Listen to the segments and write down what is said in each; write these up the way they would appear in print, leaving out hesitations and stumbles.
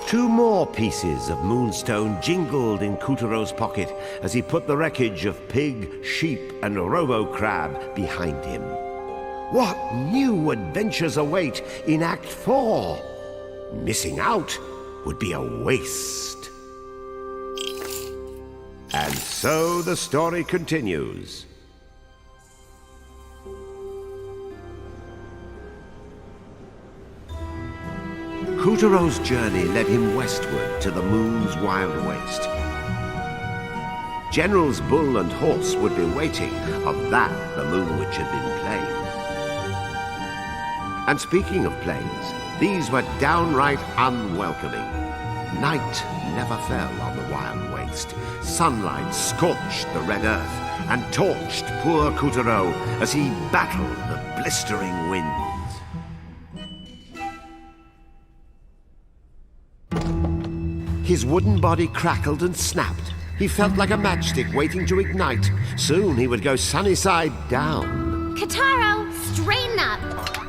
2 more pieces of moonstone jingled in Kutero's pocket as he put the wreckage of pig, sheep, and robo-crab behind him. What new adventures await in Act 4? Missing out would be a waste. And so the story continues. Kutero's journey led him westward to the moon's wild waste. General's bull and horse would be waiting. Of that, the Moon Witch had been plain. And speaking of plains, these were downright unwelcoming. Night never fell on the wild waste. Sunlight scorched the red earth and torched poor Kutero as he battled the blistering winds. His wooden body crackled and snapped. He felt like a matchstick waiting to ignite. Soon he would go sunny side down. Kotaro, straighten up.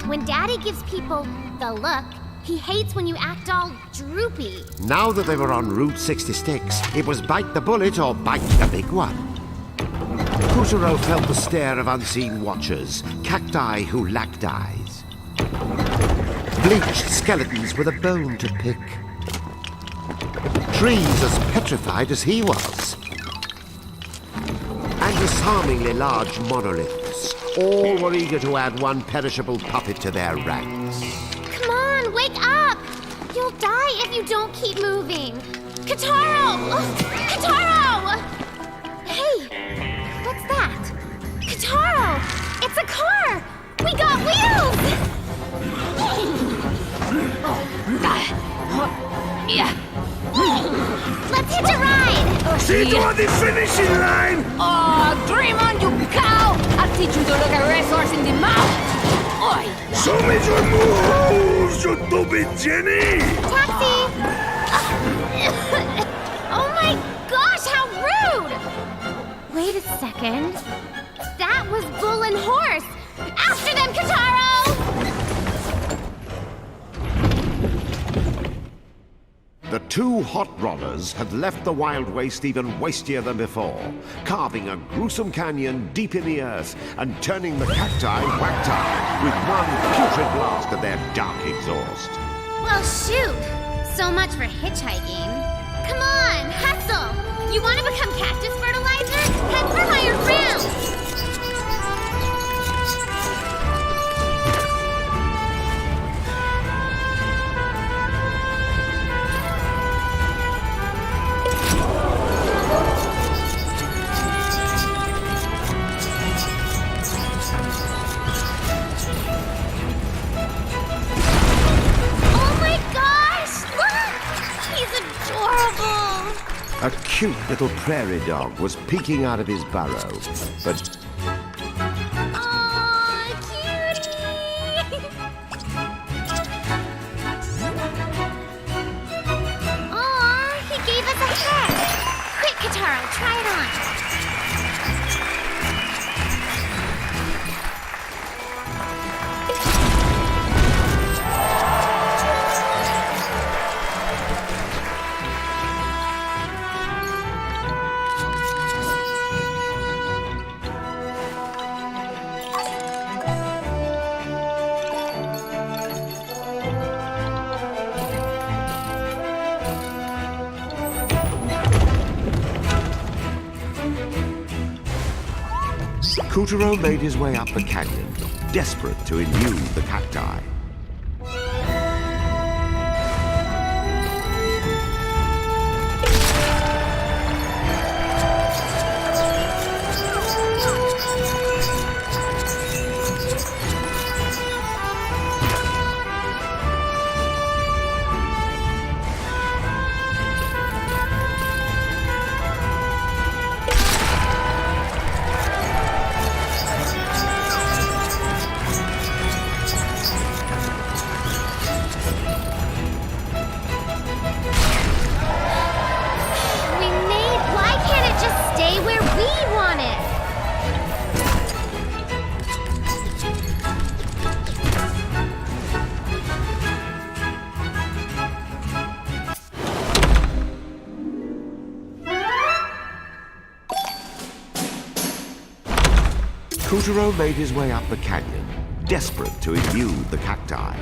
When Daddy gives people the look, he hates when you act all droopy. Now that they were en Route 66, it was bite the bullet or bite the big one. Kutero felt the stare of unseen watchers, cacti who lacked eyes. Bleached skeletons with a bone to pick. Trees as petrified as he was. And disarmingly large monoliths. All were eager to add one perishable puppet to their ranks. Come on, wake up! You'll die if you don't keep moving. Kotaro! Kotaro! Hey, what's that? Kotaro! It's a car! We got wheels! Yeah. Let's hitch a ride! See you on the finishing line! Oh, dream on, you cow! I'll teach you to look a racehorse in the mouth! Oi! Show me your moves, you stupid Jenny! Taxi! Oh my gosh, how rude! Wait a second. That was Bull and Horse! After them, Kotaro! The 2 hot rodders had left the wild waste even wastier than before, carving a gruesome canyon deep in the earth and turning the cacti whackti with one putrid blast of their dark exhaust. Well, shoot! So much for hitchhiking. Come on, hustle! You want to become cactus fertilizer? Head for higher ground! A cute little prairie dog was peeking out of his burrow, but... Aw, cutie! Aw, he gave us a hat! Quick, Kotaro, try it on! Kutero made his way up the canyon, desperate to elude the cacti. Kutaro made his way up the canyon, desperate to elude the cacti.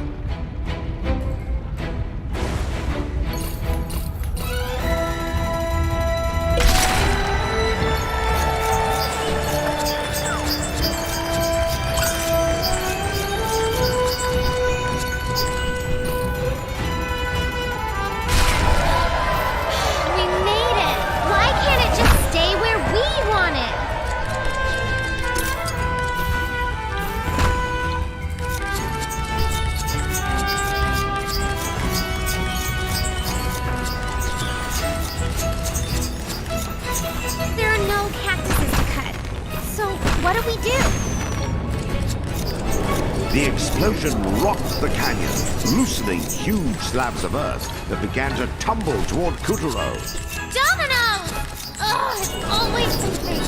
We made it! Why can't it just stay where we want it? There are no cactuses to cut. So what do we do? The explosion rocked the canyon, loosening huge slabs of earth that began to tumble toward Kutaro. Dominoes! Ugh, it's always something.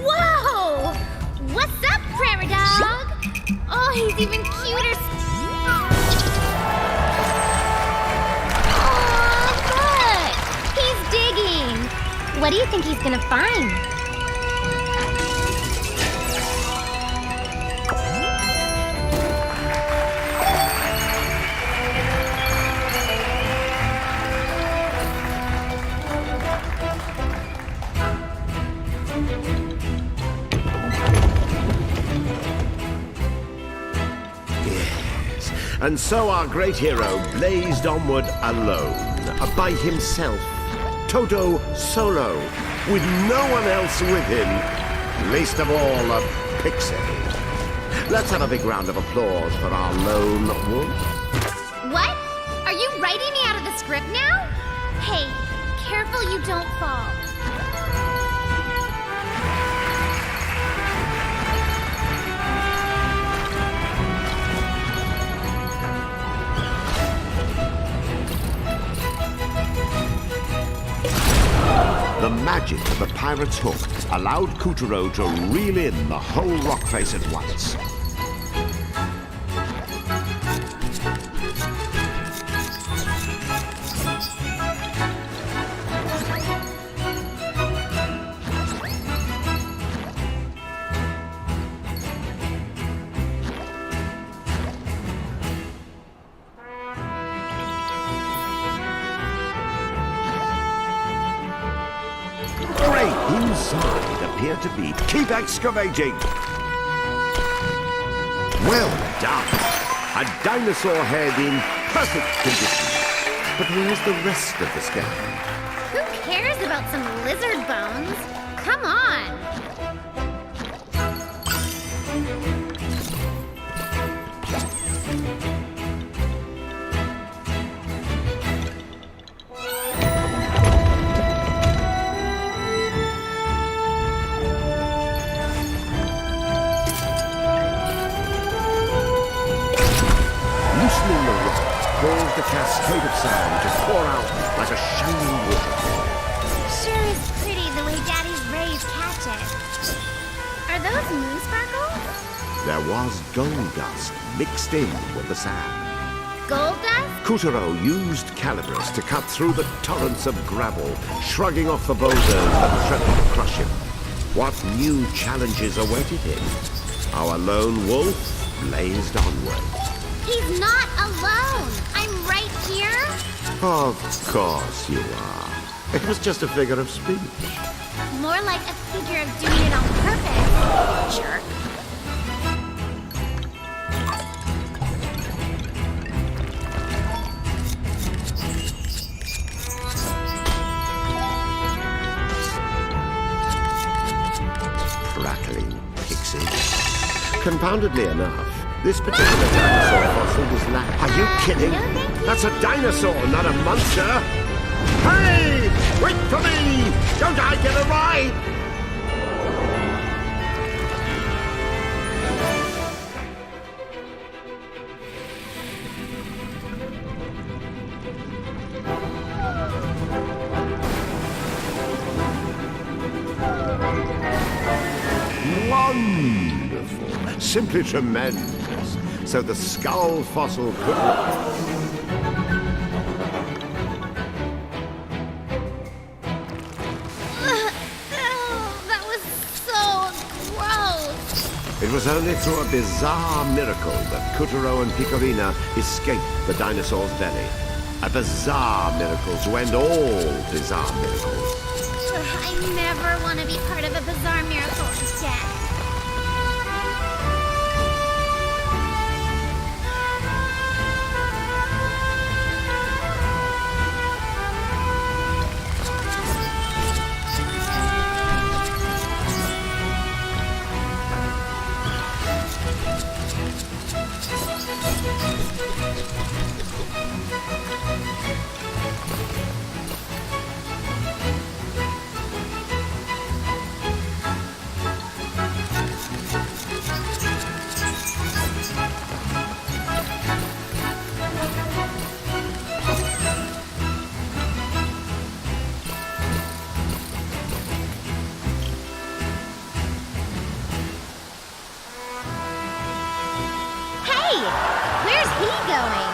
Whoa! What's up, prairie dog? Oh, he's even cuter. Oh, look! He's digging. What do you think he's gonna find? And so our great hero blazed onward alone, by himself, Toto solo, with no one else with him, least of all a pixie. Let's have a big round of applause for our lone wolf. What? Are you writing me out of the script now? Hey, careful you don't fall. The magic of the pirate's hook allowed Kutaro to reel in the whole rock face at once. Inside appear to be... Keep excavating! Well done! A dinosaur head in perfect condition. But where's the rest of the skeleton? Who cares about some lizard bones? Come on! Loosening the rock caused a cascade of sound to pour out like a shining waterfall. Sure is pretty the way Daddy's rays catch it. Are those moon sparkles? There was gold dust mixed in with the sand. Gold dust? Kutaro used calibers to cut through the torrents of gravel, shrugging off the boulders that threatened to crush him. What new challenges awaited him? Our lone wolf blazed onward. He's not alone! I'm right here! Of course you are. It was just a figure of speech. More like a figure of doing it on purpose. Jerk. Prattling pixie. Confoundedly enough, this particular dinosaur fossil was Are you kidding? No, thank you. That's a dinosaur, not a monster! Hey! Wait for me! Don't I get a ride? Wonderful. Simply tremendous. So the skull fossil could... was only through a bizarre miracle that Kuturo and Picorina escaped the dinosaur's belly. A bizarre miracle to end all bizarre miracles. I never want to be part of a bizarre miracle again. Where's he going?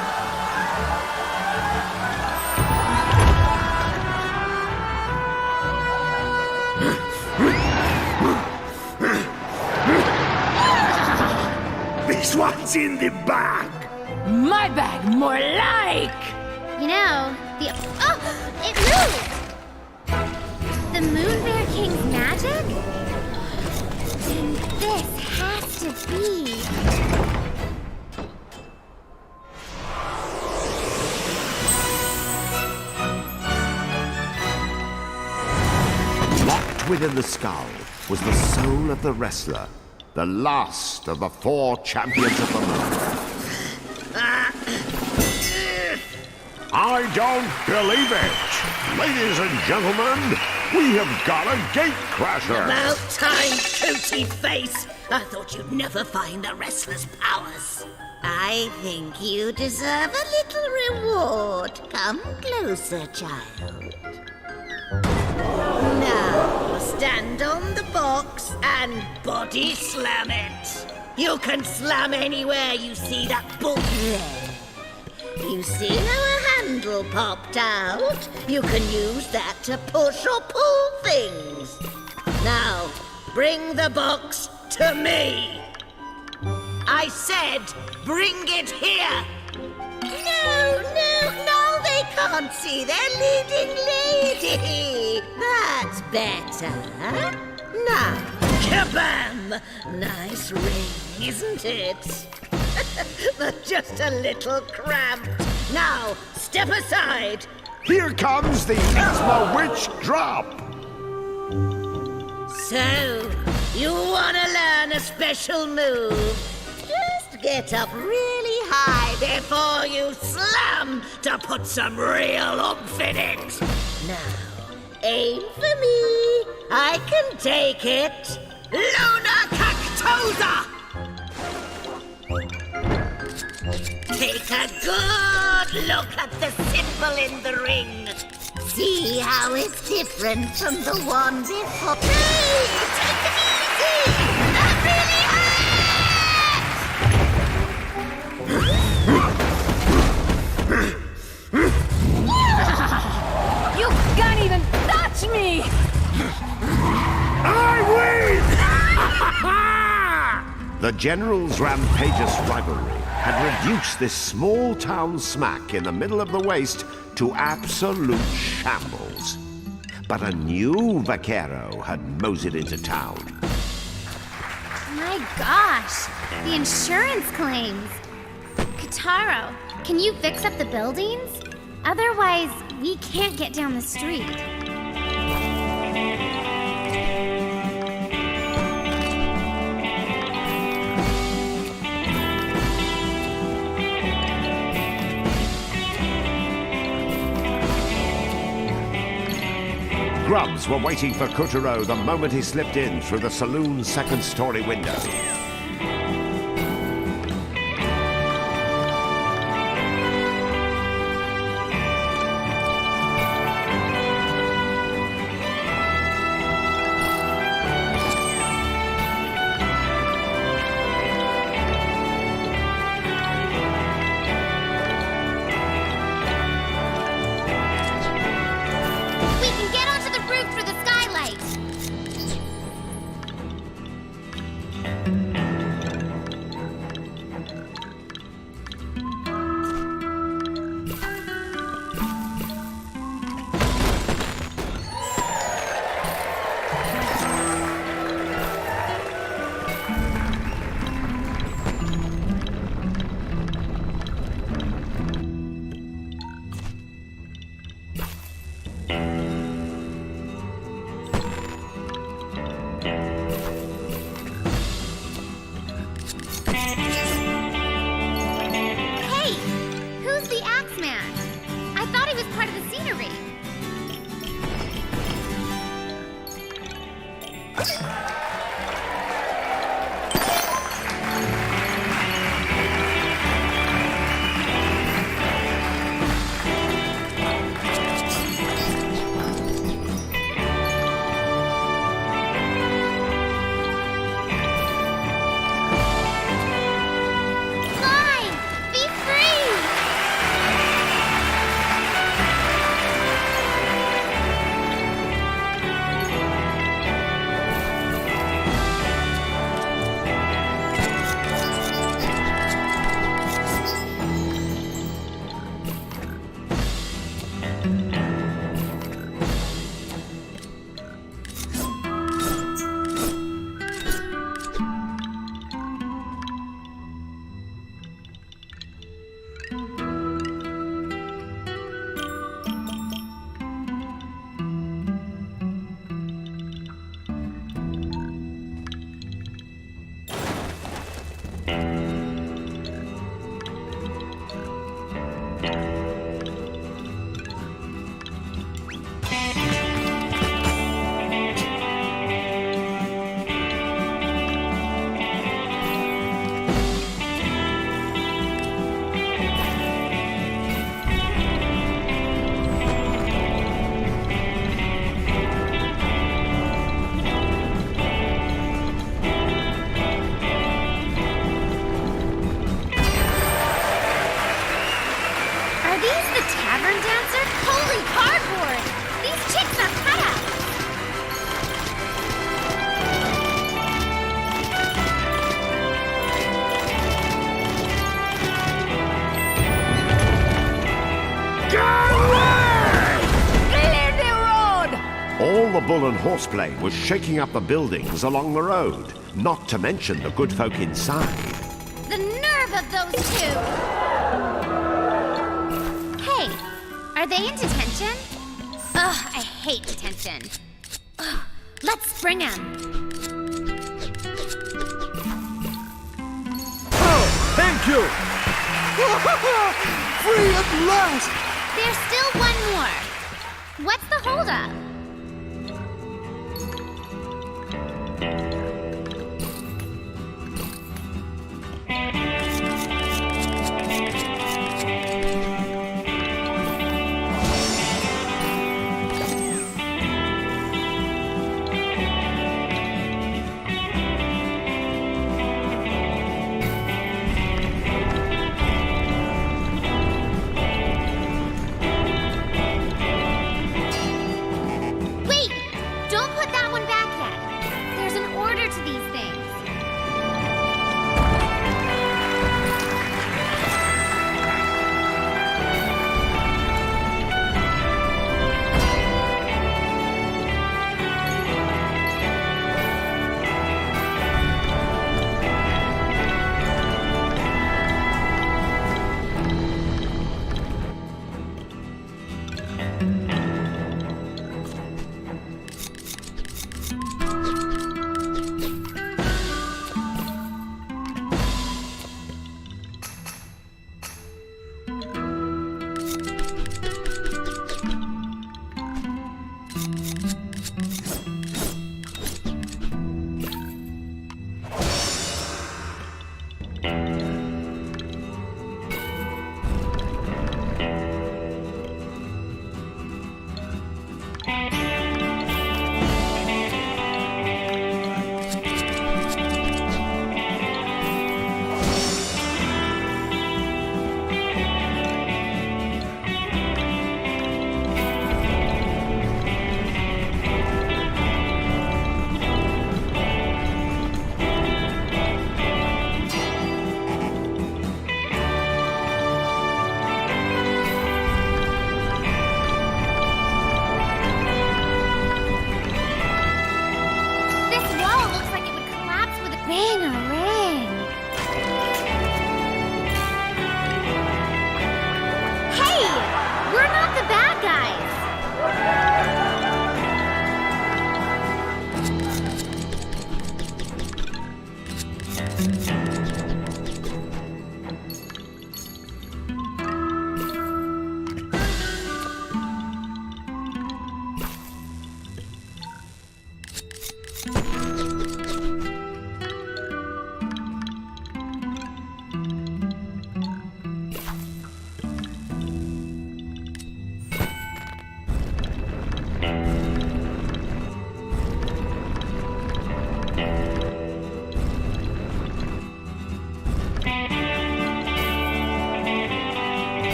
This one's in the bag. My bag, more like! You know, it moved! The Moon Bear King's magic? Then this has to be... Locked within the skull was the soul of the wrestler, the last of the 4 champions of the moon. I don't believe it. Ladies and gentlemen, we have got a gate crasher. About time, cootie face. I thought you'd never find the wrestler's powers. I think you deserve a little reward. Come closer, child. Now, stand on the box and body slam it. You can slam anywhere you see that book there. You see how a handle popped out? You can use that to push or pull things. Now, bring the box to me. I said, bring it here. No, they can't see their leading lady. That's better. Now, kabam! Nice ring, isn't it? But just a little cramped. Now, step aside. Here comes the Asthma Witch drop. So, you want to learn a special move? Just get up really high before you slam to put some real oomph in it. Now, aim for me. I can take it. Luna Cactosa! Take a good look at the symbol in the ring. See how it's different from the one before. Hey, take it easy! That really hurts! You can't even touch me! I win! The general's rampageous rivalry had reduced this small town smack in the middle of the waste to absolute shambles. But a new vaquero had moseyed into town. My gosh, the insurance claims. Kataro, can you fix up the buildings? Otherwise, we can't get down the street. Grubs were waiting for Kuturo the moment he slipped in through the saloon's second-story window. We can get onto the roof through the skylight. Hey! Who's the Axeman? I thought he was part of the scenery. Fly! Be free! Are these the tavern dancers? Holy cardboard! These chicks are cutouts! Clear the road! All the bull and horseplay was shaking up the buildings along the road, not to mention the good folk inside. The nerve of those two! Hey, are they in detention? Ugh, I hate detention. Ugh, let's spring them. Oh, thank you! Free at last! There's still one more. What's the holdup?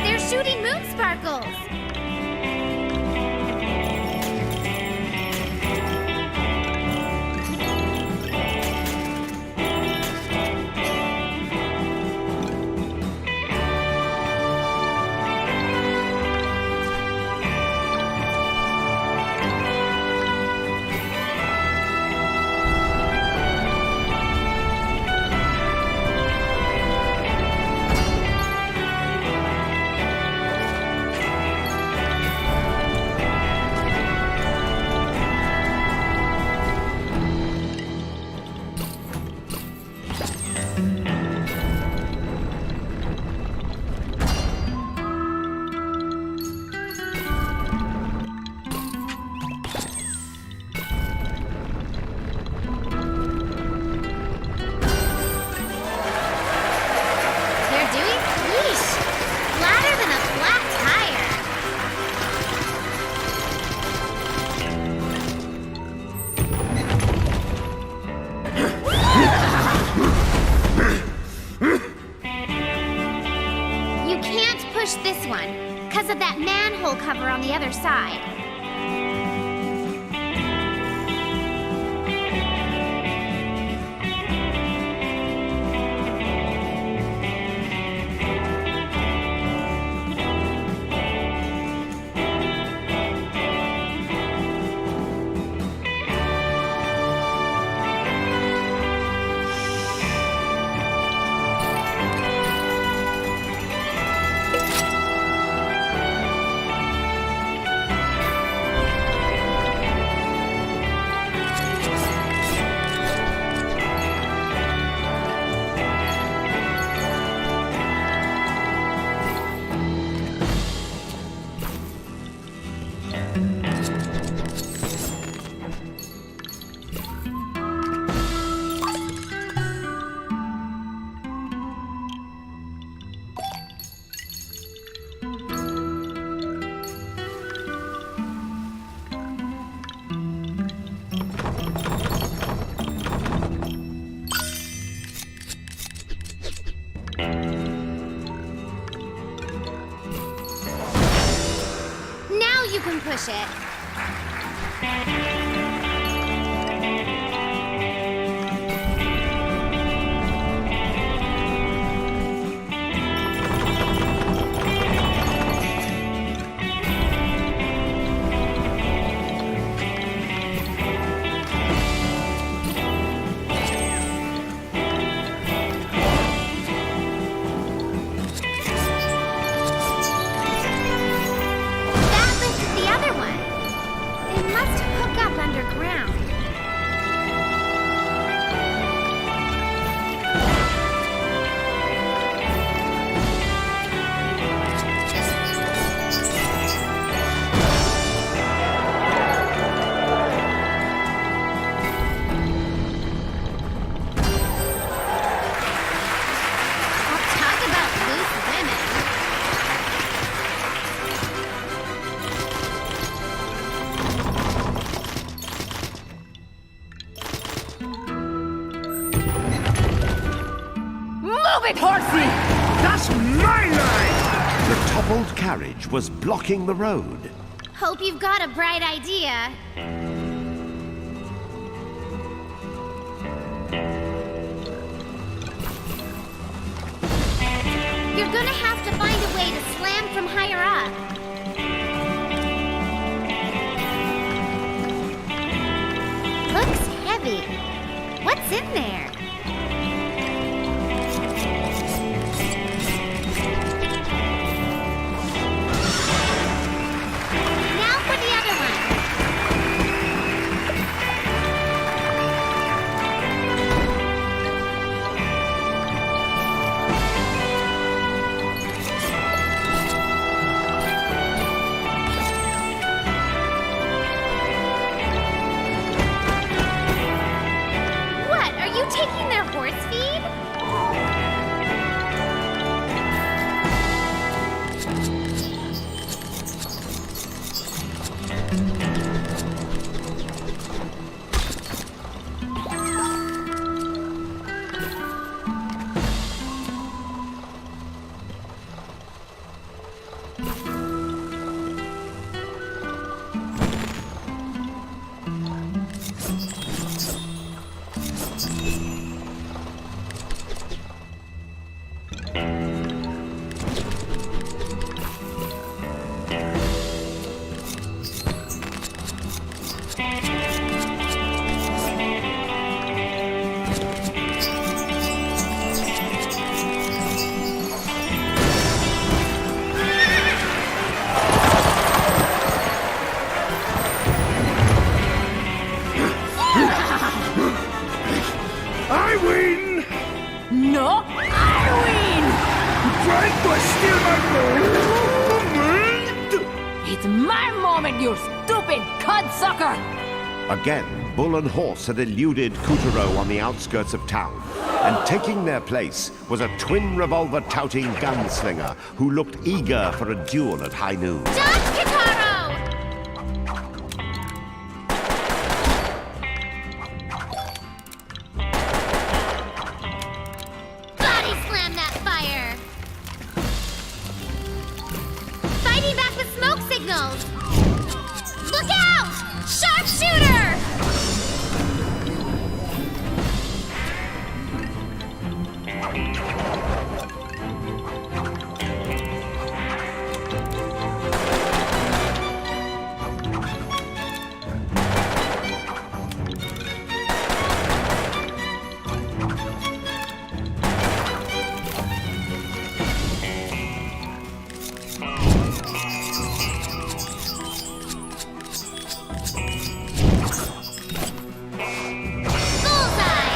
They're shooting moon sparkles. They're doing yeesh. Flatter than a flat tire. You can't push this one, because of that manhole cover on the other side. Now you can push it. That lifted the other one. They must hook up underground. Talk about loose women. Move it, horsey! That's my line! The toppled carriage was blocking the road. Hope you've got a bright idea. You're gonna have to find a way to slam from higher up. Looks heavy. What's in there? Now for I win! No, I win! Trying to steal my moment! It's my moment, you stupid cudsucker! Again, Bull and Horse had eluded Kuturo on the outskirts of town, and taking their place was a twin revolver-touting gunslinger who looked eager for a duel at high noon. Dodge, Kitaro! Body slam that fire! Fighting back with smoke signals! Look out! Sharpshooter! Bullseye!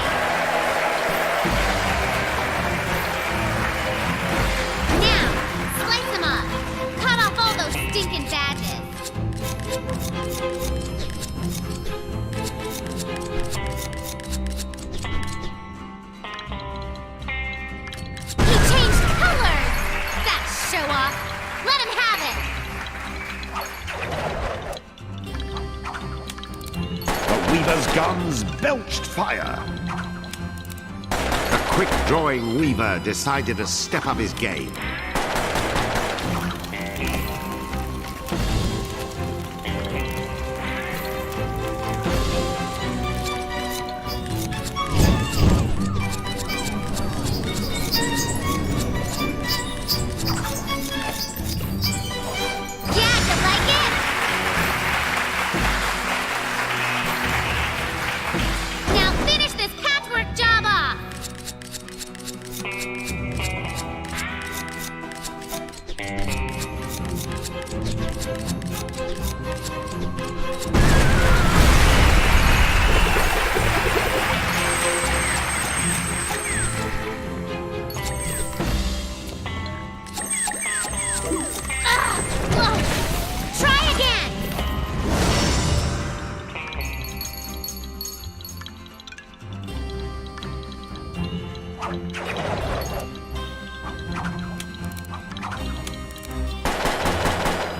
Now, slice them up. Cut off all those stinking badges. He changed colors! That show off! Let him have it! The Weaver's guns belched fire. The quick-drawing Weaver decided to step up his game. Yeah, you like it? Now finish this patchwork job off! Whoa. Try again!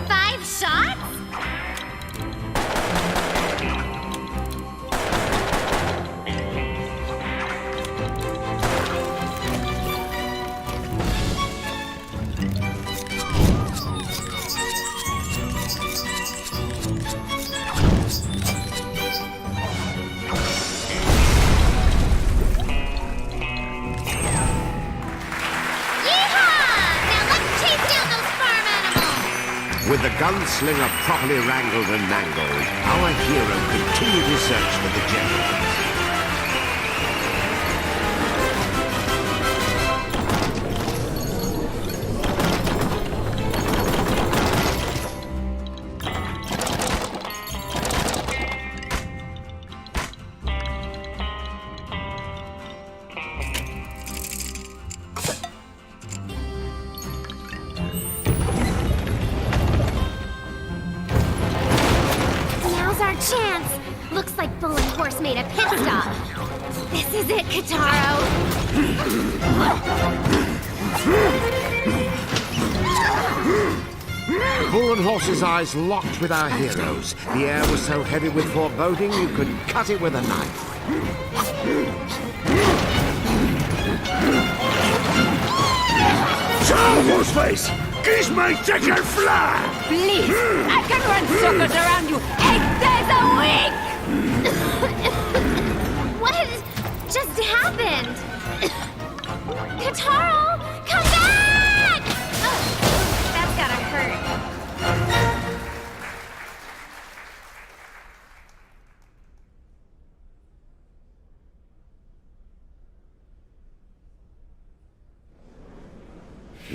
Five shots? Yeehaw! Now let's chase down those farm animals! With the gunslinger properly wrangled and mangled, our hero continued his search for the general. Now's our chance! Looks like Bull and Horse made a pit stop. This is it, Kitaro! Bull and Horse's eyes locked with our heroes. The air was so heavy with foreboding you could cut it with a knife. So, Horseface! Kiss my chicken fly! Please, I can run circles around you 8 days a week! What just happened? Kataro, come back! Oh, that's gotta hurt.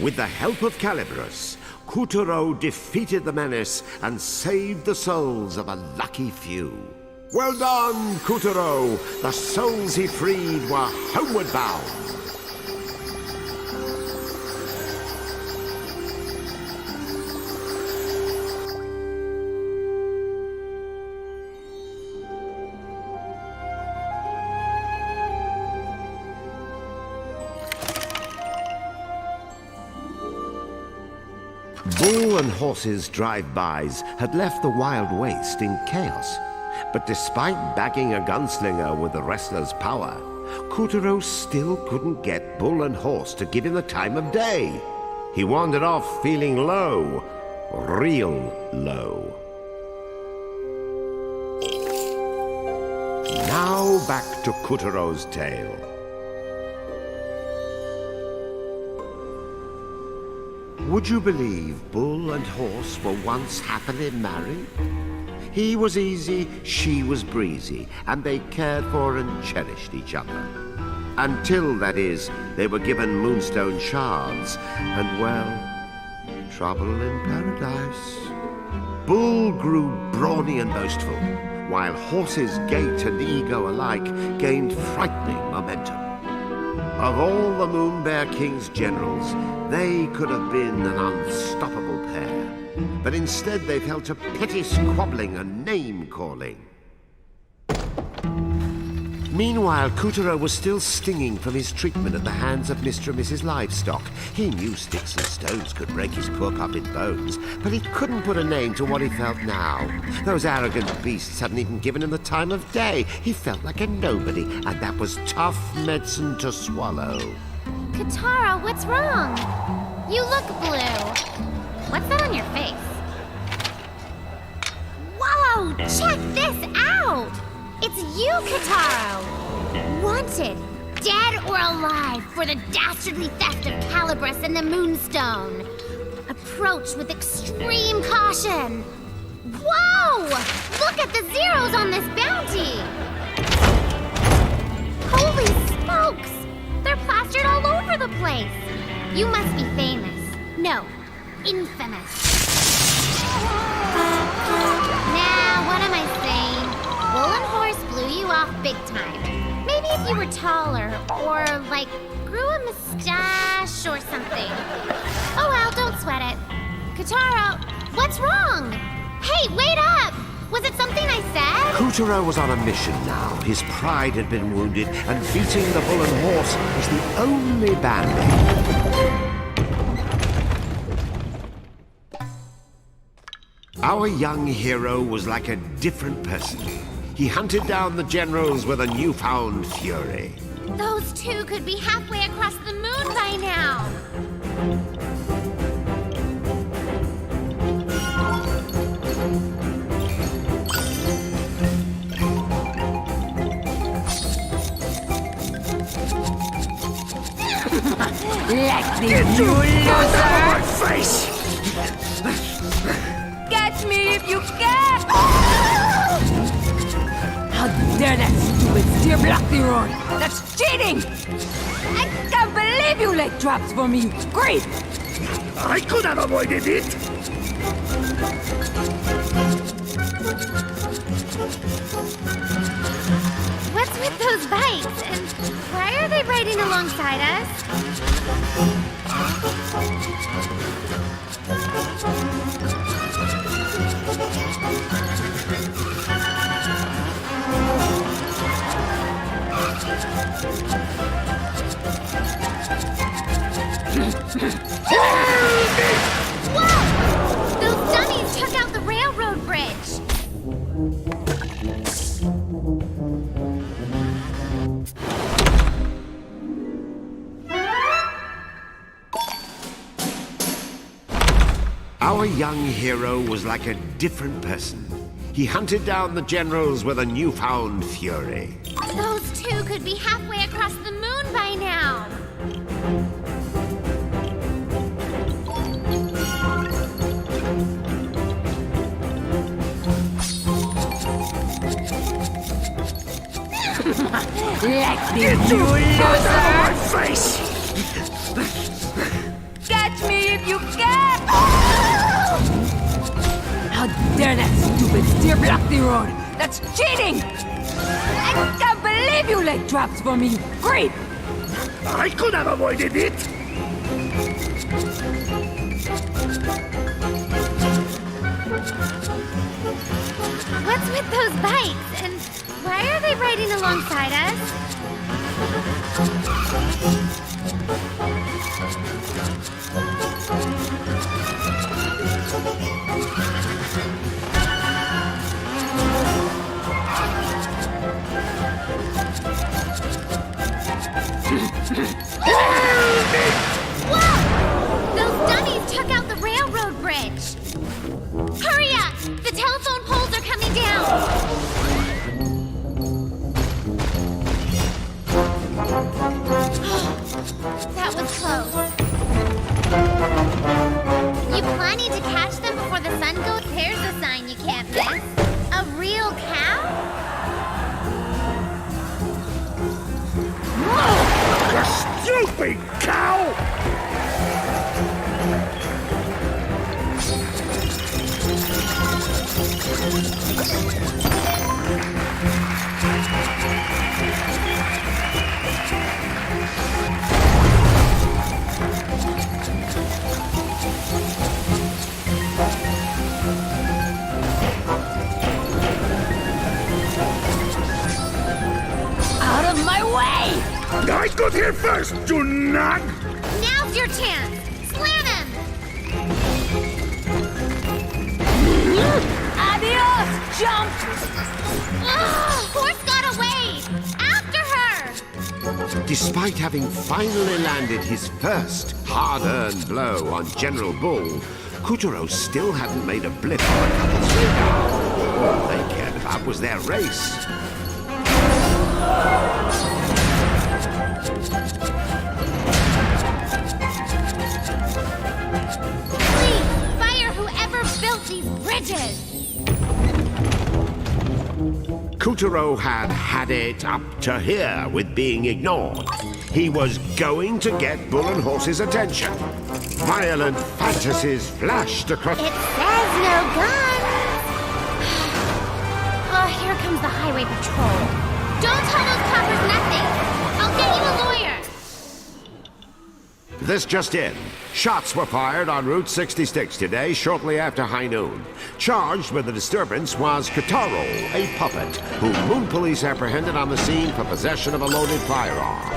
With the help of Calibros, Kuturo defeated the menace and saved the souls of a lucky few. Well done, Kuturo! The souls he freed were homeward bound. Bull and Horse's drive-bys had left the Wild Waste in chaos. But despite bagging a gunslinger with the wrestler's power, Kuturo still couldn't get Bull and Horse to give him the time of day. He wandered off feeling low, real low. Now back to Kuturo's tale. Would you believe Bull and Horse were once happily married? He was easy, she was breezy, and they cared for and cherished each other. Until, that is, they were given moonstone shards, and, well, trouble in paradise. Bull grew brawny and boastful, while Horse's gait and ego alike gained frightening momentum. Of all the Moonbear King's generals, they could have been an unstoppable pair. But instead they fell to petty squabbling and name-calling. Meanwhile, Kuturo was still stinging from his treatment at the hands of Mr. and Mrs. Livestock. He knew sticks and stones could break his poor puppet bones, but he couldn't put a name to what he felt now. Those arrogant beasts hadn't even given him the time of day. He felt like a nobody, and that was tough medicine to swallow. Kataro, what's wrong? You look blue. What's that on your face? Whoa! Check this out! It's you, Kataro! Wanted, dead or alive, for the dastardly theft of Calibros and the Moonstone. Approach with extreme caution. Whoa! Look at the zeros on this bounty! Holy smokes! They're plastered all over the place. You must be famous. No, infamous. Nah, what am I saying? Bull and Horse blew you off big time. Maybe if you were taller, or, like, grew a mustache or something. Oh well, don't sweat it. Kataro, what's wrong? Hey, wait up! Was it something I said? Kuturo was on a mission now. His pride had been wounded, and beating the Bull and Horse was the only band-aid. Our young hero was like a different person. He hunted down the generals with a newfound fury. Those two could be halfway across the moon by now. Like this, you loser! My face! Catch me if you can! How dare that stupid steer block the road! That's cheating! I can't believe you laid traps for me! Great! I could have avoided it! What's with those bikes? And why are they riding alongside us? Whoa! young hero was like a different person. He hunted down the generals with a newfound fury. Those two could be halfway across the moon by now. Let me, you loser! Face! Catch me if you can! How dare that stupid steer block the road! That's cheating! I can't believe you laid traps for me, creep! I could have avoided it! What's with those bikes? And why are they riding alongside us? Whoa! Those dummies took out the railroad bridge. Hurry up! The telephone poles are coming down. That was close. You planning to catch them before the sun goes? There's a sign you can't miss. A real cow? You stupid cow! Out of my way! I got here first, you nag! Now's your chance. Slam him! Adios, jump! Horse got away! After her! Despite having finally landed his first hard-earned blow on General Bull, Kuturo still hadn't made a blip on the couple's radar. All they cared about was their race. Please, fire whoever built these bridges! Kuturo had it up to here with being ignored. He was going to get Bull and Horse's attention. Violent fantasies flashed across... It says no guns! Oh, here comes the highway patrol. Don't tell those coppers nothing! I'll get you a lawyer! This just in. Shots were fired on Route 66 today, shortly after high noon. Charged with the disturbance was Kitaro, a puppet, whom Moon Police apprehended on the scene for possession of a loaded firearm.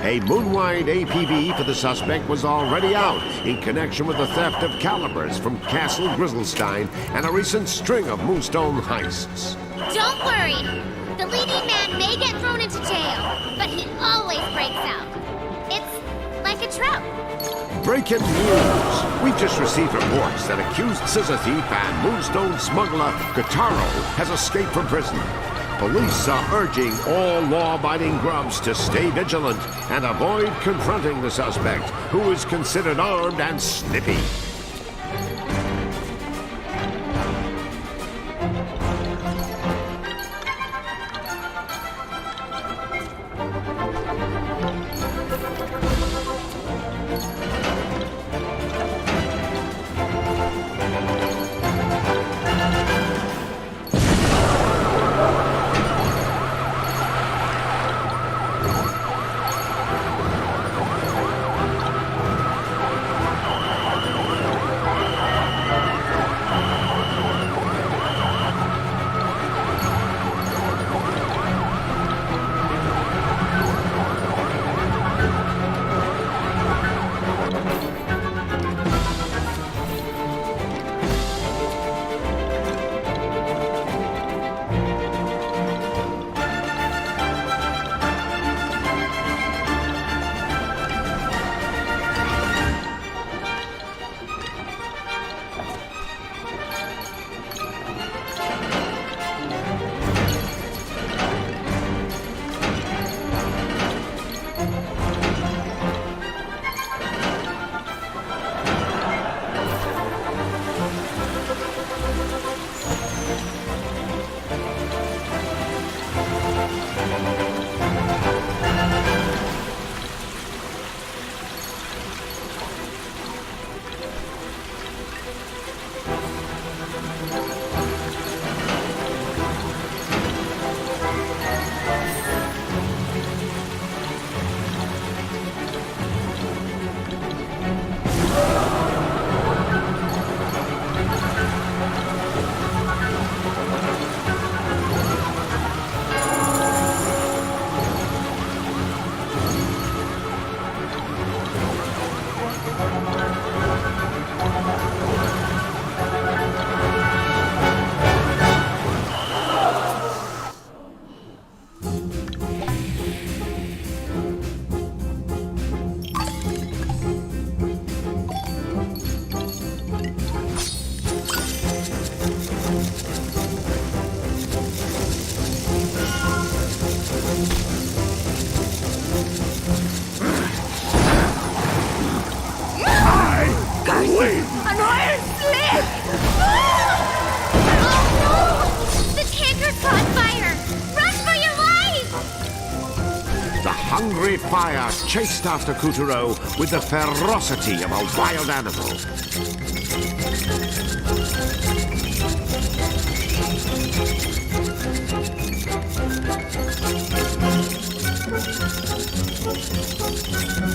A moon-wide APB for the suspect was already out in connection with the theft of calibers from Castle Grizzlestein and a recent string of Moonstone heists. Don't worry! The leading man may get thrown into jail, but he always breaks out. It's like a trout. Breaking news! We've just received reports that accused scissor thief and Moonstone smuggler Kitaro has escaped from prison. Police are urging all law-abiding grubs to stay vigilant and avoid confronting the suspect, who is considered armed and snippy. hungry fire chased after Kuturo with the ferocity of a wild animal.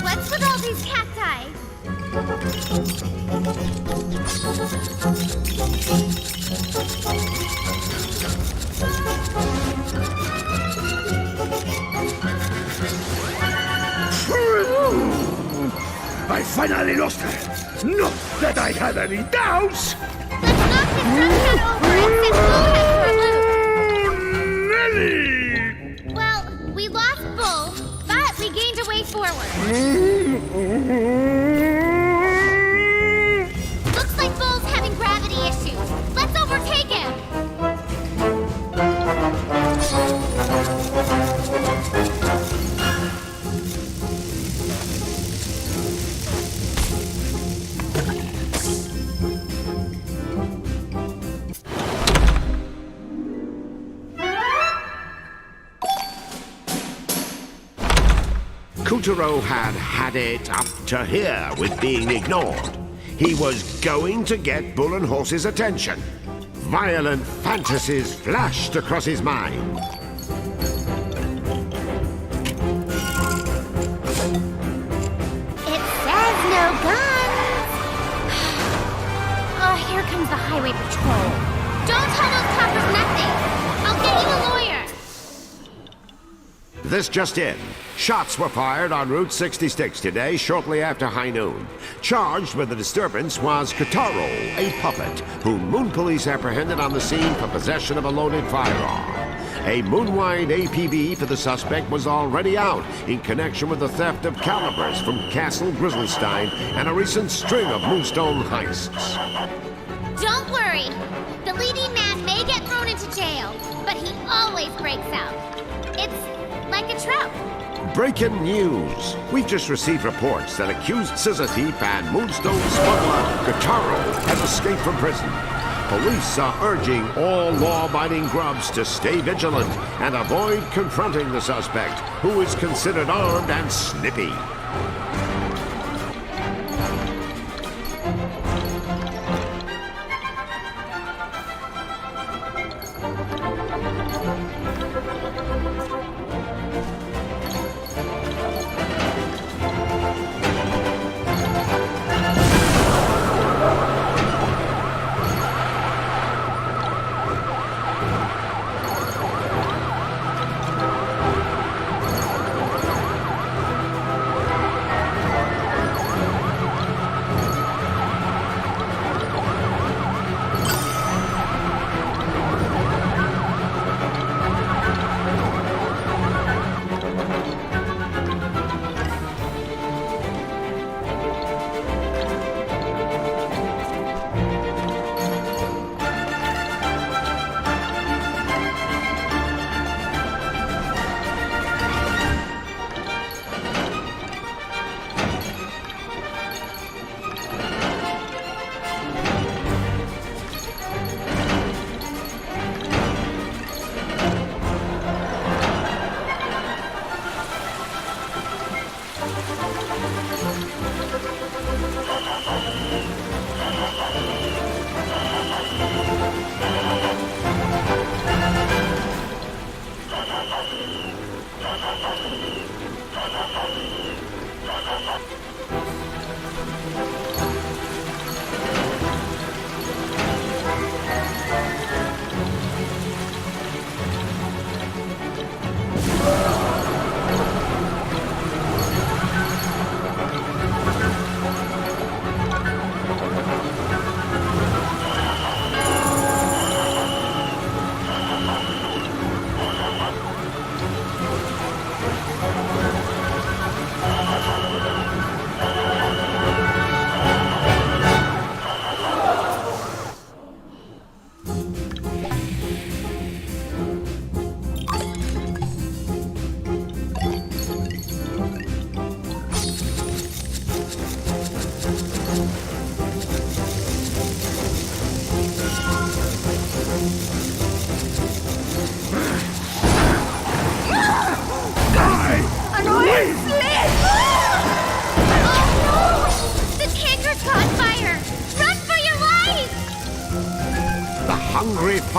What's with all these cacti? I finally lost her. Not that I had any doubts. Let's knock his sunshine over and send Bull for loot. Nelly! Well, we lost Bull, but we gained a way forward. Looks like Bull's having gravity issues. Let's overtake him. Kuturo had it up to here with being ignored. He was going to get Bull and Horse's attention. Violent fantasies flashed across his mind. It says no guns. Oh, here comes the highway patrol. Don't tell those coppers nothing. I'll get you a lawyer. This just in. Shots were fired on Route 66 today, shortly after high noon. Charged with the disturbance was Kotaro, a puppet, whom Moon Police apprehended on the scene for possession of a loaded firearm. A moon-wide APB for the suspect was already out in connection with the theft of calibers from Castle Grizzlystein and a recent string of Moonstone heists. Don't worry. The leading man may get thrown into jail, but he always breaks out. It's like a trout. Breaking news! We've just received reports that accused scissor thief and Moonstone smuggler Kotaro has escaped from prison. Police are urging all law-abiding grubs to stay vigilant and avoid confronting the suspect, who is considered armed and snippy.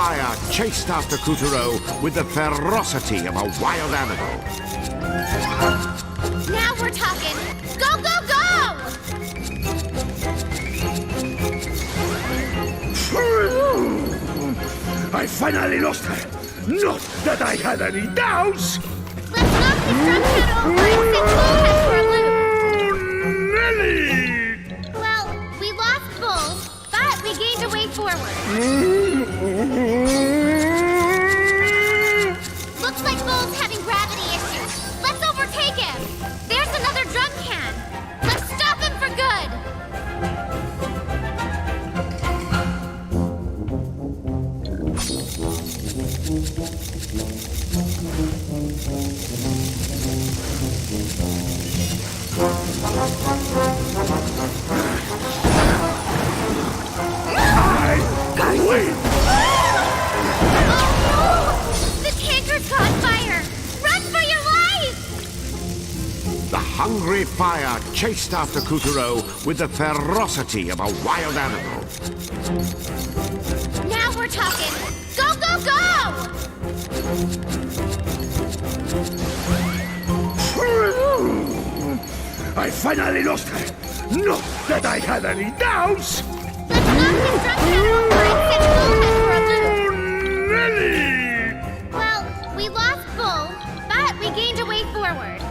fire chased after Kutaro with the ferocity of a wild animal. Now we're talking. Go, go, go! I finally lost her. Not that I had any doubts. Let's knock this drum head over and send Bullhead for a loop. Nelly! Well, we lost Bull, but we gained a way forward. Looks like Bull's having gravity issues. Let's overtake him. There's another drum can. Let's stop him for good. Wait! The tanker's caught fire! Run for your life! The hungry fire chased after Kutaro with the ferocity of a wild animal. Now we're talking. Go, go, go! I finally lost her. Not that I had any doubts. Let's knock this drum head over and send Bullhead for a loop. Nelly! Well, we lost Bull, but we gained a way forward.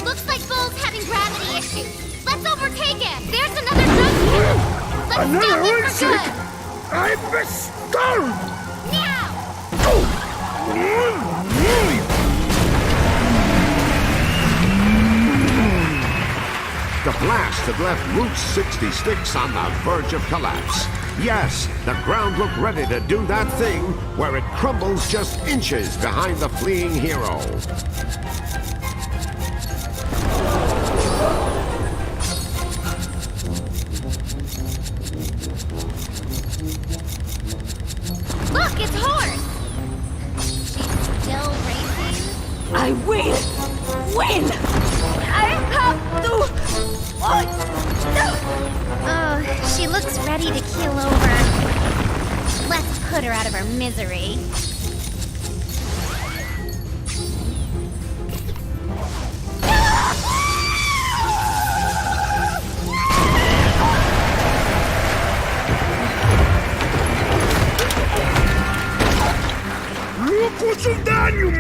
Looks like Bull's having gravity issues. Let's overtake him. There's another drum can. Let's Another stop him one for sick. good. I'm bestowed! Now! The blast had left Route 66 on the verge of collapse. Yes, the ground looked ready to do that thing where it crumbles just inches behind the fleeing hero. Look, it's Horse! She's still racing? I will win! I have to... Oh, she looks ready to keel over. Let's put her out of her misery. Look what you've done, you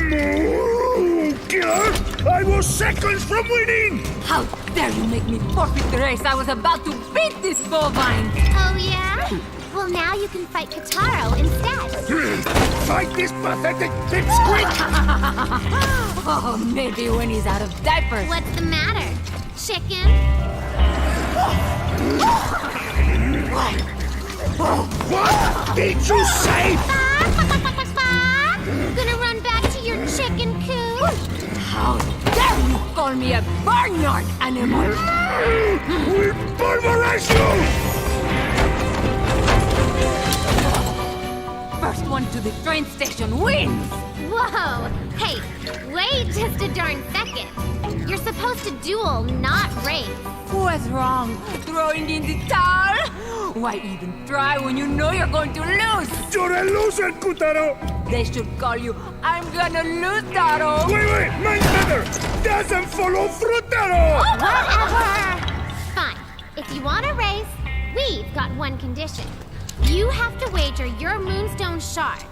killer! I was seconds from winning! How dare you make me forfeit the race? I was about to beat this bovine! Oh, yeah? Well, now you can fight Kataro instead. Fight this pathetic pipsqueak! Oh, maybe when he's out of diapers. What's the matter? Chicken? What did you say? Gonna run back to your chicken coop? How dare you call me a barnyard animal? We'll pulverize you! First one to the train station wins! Whoa! Hey, wait just a darn second. You're supposed to duel, not race. What's wrong? Throwing in the towel? Why even try when you know you're going to lose? You're a loser, Kutaro! They should call you I'm gonna lose, Taro! Wait, my mother doesn't follow Frutaro! Whatever! Fine. If you want to race, we've got one condition. You have to wager your moonstone shards.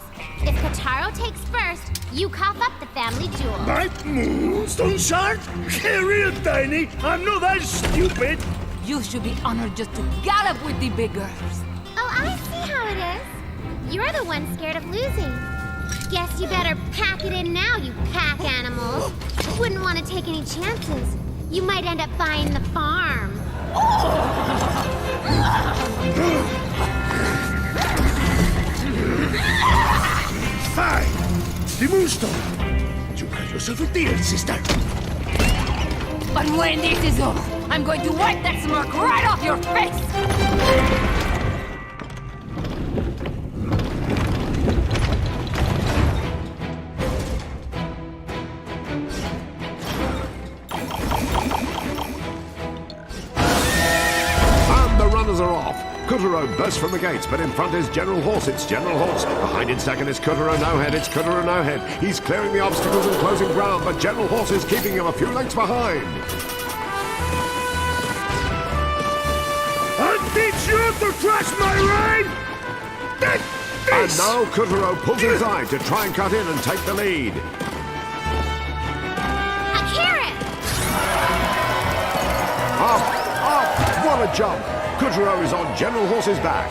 If Kataro takes first, you cough up the family jewel. My moonstone shard? Real tiny. I'm not that stupid. You should be honored just to gallop with the big girls. Oh, I see how it is. You're the one scared of losing. Guess you better pack it in now, you pack animals. Wouldn't want to take any chances. You might end up buying the farm. Fine. The moonstone. You got yourself a deal, sister. But when this is over, I'm going to wipe that smirk right off your face! are off. Kuturo bursts from the gates, but in front is General Horse. It's General Horse. Behind in second is Kuturo No-Head. It's Kuturo No-Head. He's clearing the obstacles and closing ground, but General Horse is keeping him a few lengths behind. I'll teach you to trust my reign! And now Kuturo pulls inside to try and cut in and take the lead. A carrot! Up! What a jump! Kuturo is on General Horse's back.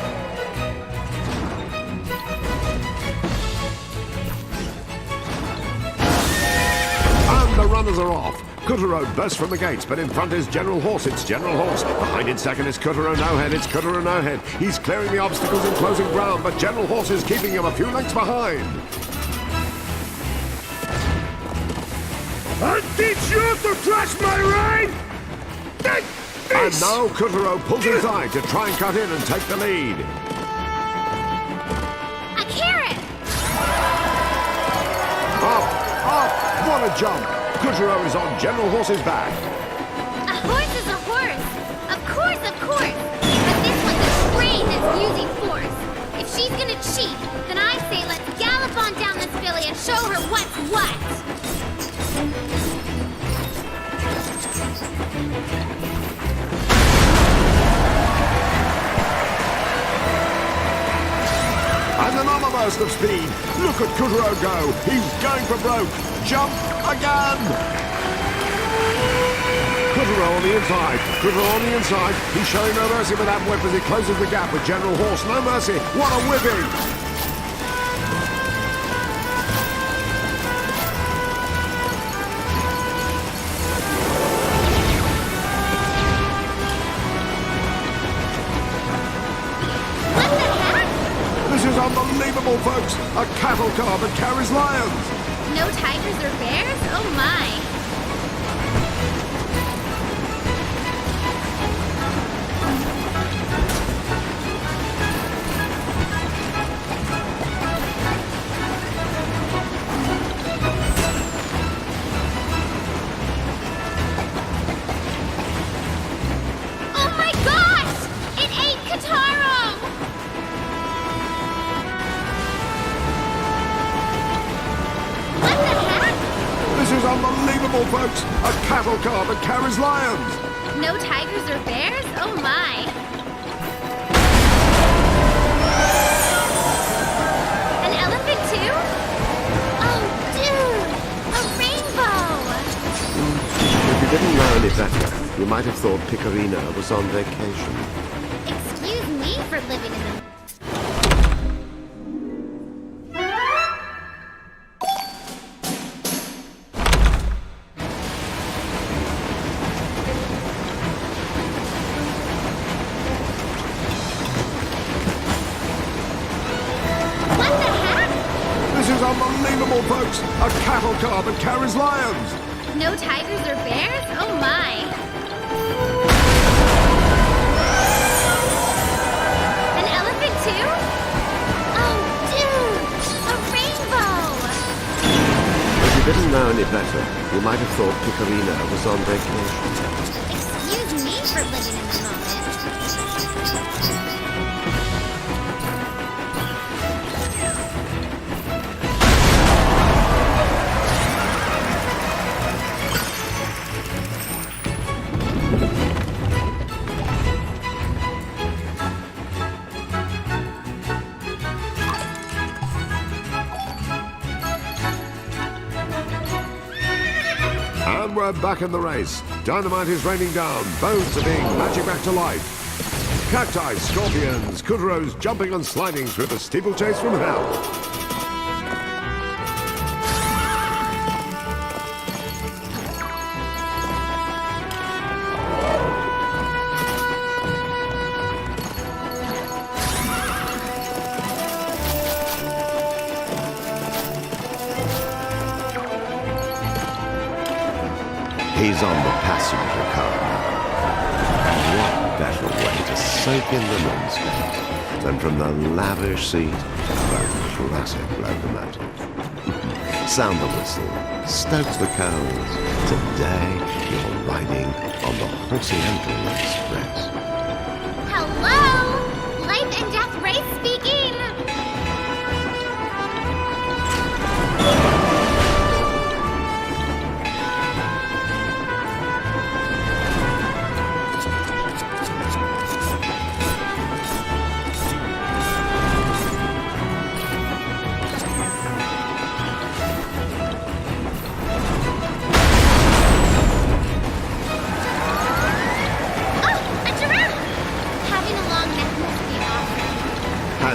And the runners are off. Kuturo bursts from the gates, but in front is General Horse. It's General Horse. Behind in second is Kuturo No-Head. It's Kuturo No-Head. He's clearing the obstacles and closing ground, but General Horse is keeping him a few lengths behind. I'll teach you to trust my reign! And now Kuturo pulls inside to try and cut in and take the lead. A carrot! Up! What a jump! Kuturo is on General Horse's back. A horse is a horse! Of course! But this one's a train that's using force. If she's gonna cheat, then I say let's gallop on down this filly and show her what's what! And another burst of speed. Look at Kuturo go. He's going for broke. Jump again. Kuturo on the inside. He's showing no mercy with that whip as he closes the gap with General Horse. No mercy. What a whipping. This is unbelievable, folks! A cattle car that carries lions! No tigers or bears? Oh my! Oh my gosh! It ate Kataro! This is unbelievable, folks! A cattle car that carries lions! No tigers or bears? Oh my! An elephant too? Oh dude! A rainbow! If you didn't know any better, you might have thought Picarina was on vacation. Excuse me for living in the... Unbelievable, folks! A cattle car that carries lions! No tigers or bears? Oh my! An elephant too? Oh dude! A rainbow! If you didn't know any better, you might have thought Picarina was on vacation. Excuse me for living in the moment. And we're back in the race. Dynamite is raining down. Bones are being magic back to life. Cacti, scorpions, Kuturo's jumping and sliding through the steeplechase from hell. He's on the passenger car now. What better way to soak in the landscape than from the lavish seat of a classic locomotive? Sound the whistle, stoke the coals. Today you're riding on the Horsey Express. Hello!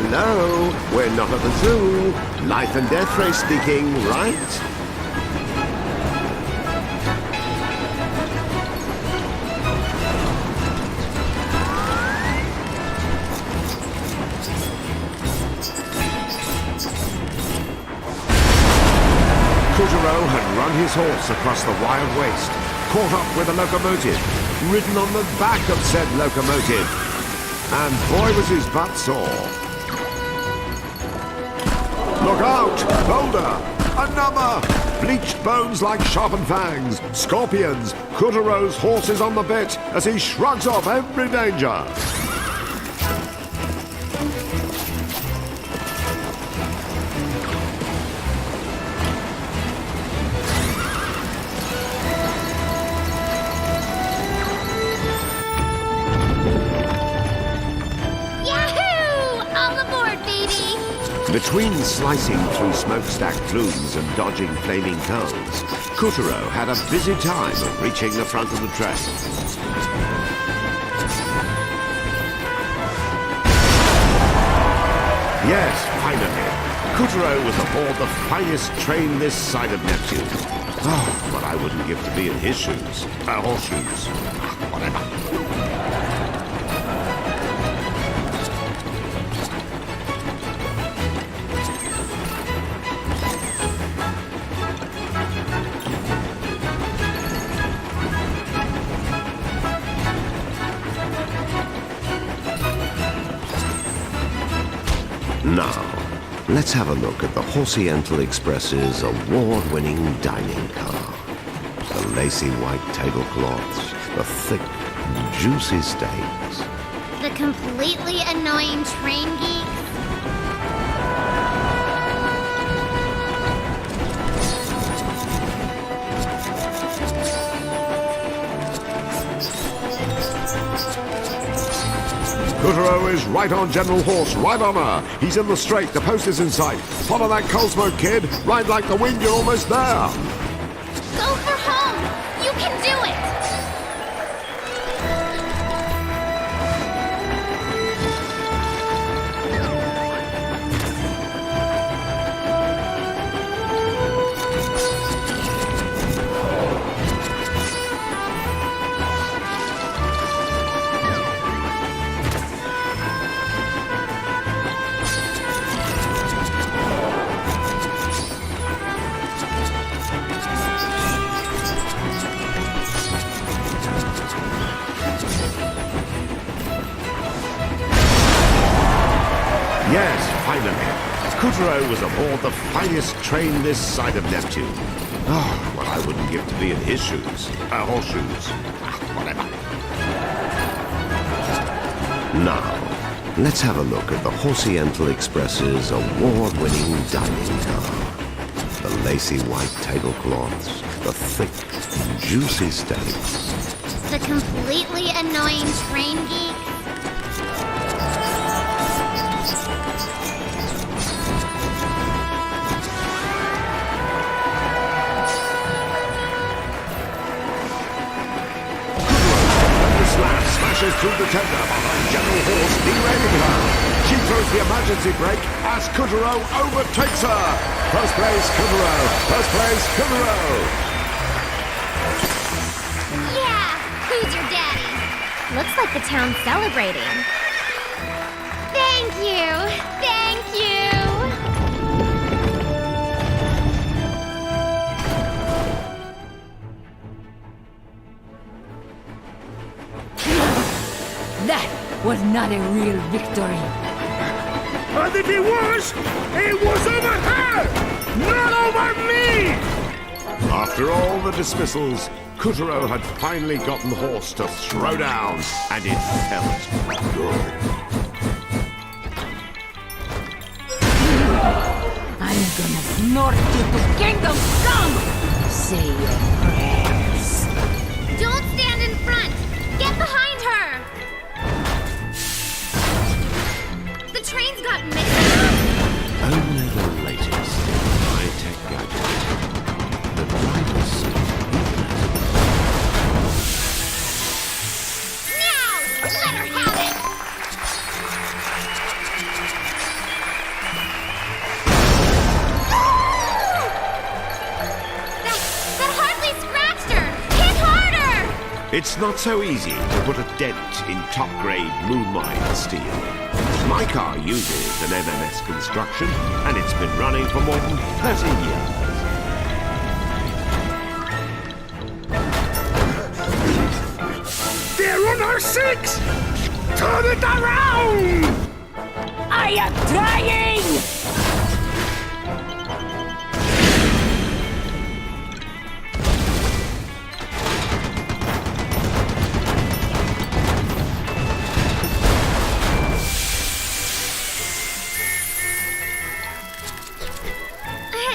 Hello? We're not at the zoo. Life and death race speaking, right? Kuturo had run his horse across the wild waste, caught up with a locomotive, ridden on the back of said locomotive, and boy was his butt sore. Look out! Boulder! Another! Bleached bones like sharpened fangs, scorpions, Kuturo's horse is on the bit as he shrugs off every danger. Between slicing through smokestack plumes and dodging flaming coals, Kuturo had a busy time of reaching the front of the train. Yes, finally. Kuturo was aboard the finest train this side of Neptune. Oh, what I wouldn't give to be in his shoes. Horseshoes. Whatever. Now, let's have a look at the Horseiental Express's award-winning dining car. The lacy white tablecloths, the thick, juicy steaks. The completely annoying train geeks. Kuturo is right on General Horse, right on her. He's in the straight, the post is in sight. Follow that coal smoke, kid. Ride like the wind, you're almost there. Go for home! You can do it! Yes, finally. Kuturo was aboard the finest train this side of Neptune. Oh, what I wouldn't give to be in his shoes. Horseshoes. Whatever. Now, let's have a look at the Horseiental Express's award-winning dining car. The lacy white tablecloths, the thick, juicy steaks. The completely annoying train geeks. Smashes through the tender behind General Horse, derailing her. She throws the emergency brake as Kuturo overtakes her. First place, Kuturo. First place, Kuturo. Yeah! Who's your daddy? Looks like the town's celebrating. Thank you! Thank you! That was not a real victory. And if it was over her, not over me! After all the dismissals, Kuturo had finally gotten the horse to throw down, and it felt good. I'm gonna snort you to kingdom come! Say your prayers. Don't stand in front! Get behind her! The train's got missing! Only the latest high-tech gadget. The driver's seat. Now! Let her have it! It's not so easy to put a dent in top-grade moon-mined steel. My car uses an MMS construction, and it's been running for more than 30 years. They're on our 6! Turn it around! I am trying!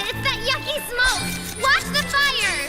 It's that yucky smoke! Watch the fire!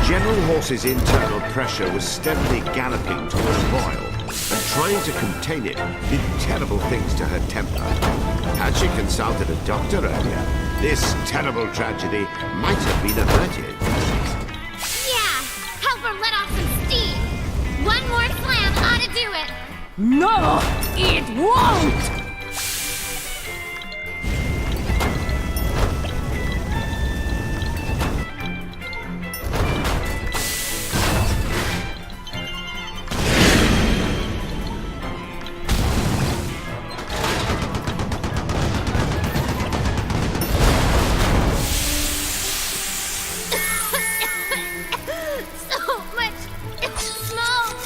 General Horse's internal pressure was steadily galloping toward a boil, and trying to contain it did terrible things to her temper. Had she consulted a doctor earlier, this terrible tragedy might have been averted. Yeah! Help her let off some steam! One more slam ought to do it! No, it won't! So much smoke!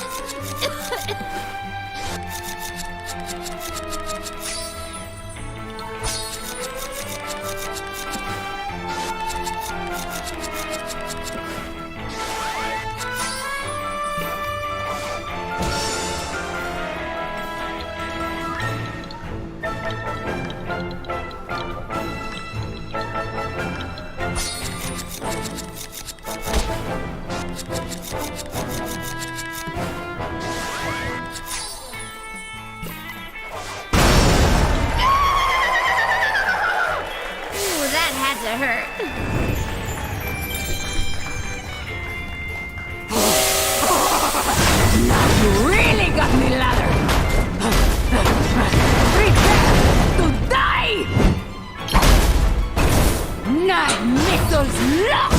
Ooh, that had to hurt. You really got me, ladder! Prepare to die! Nine missiles locked!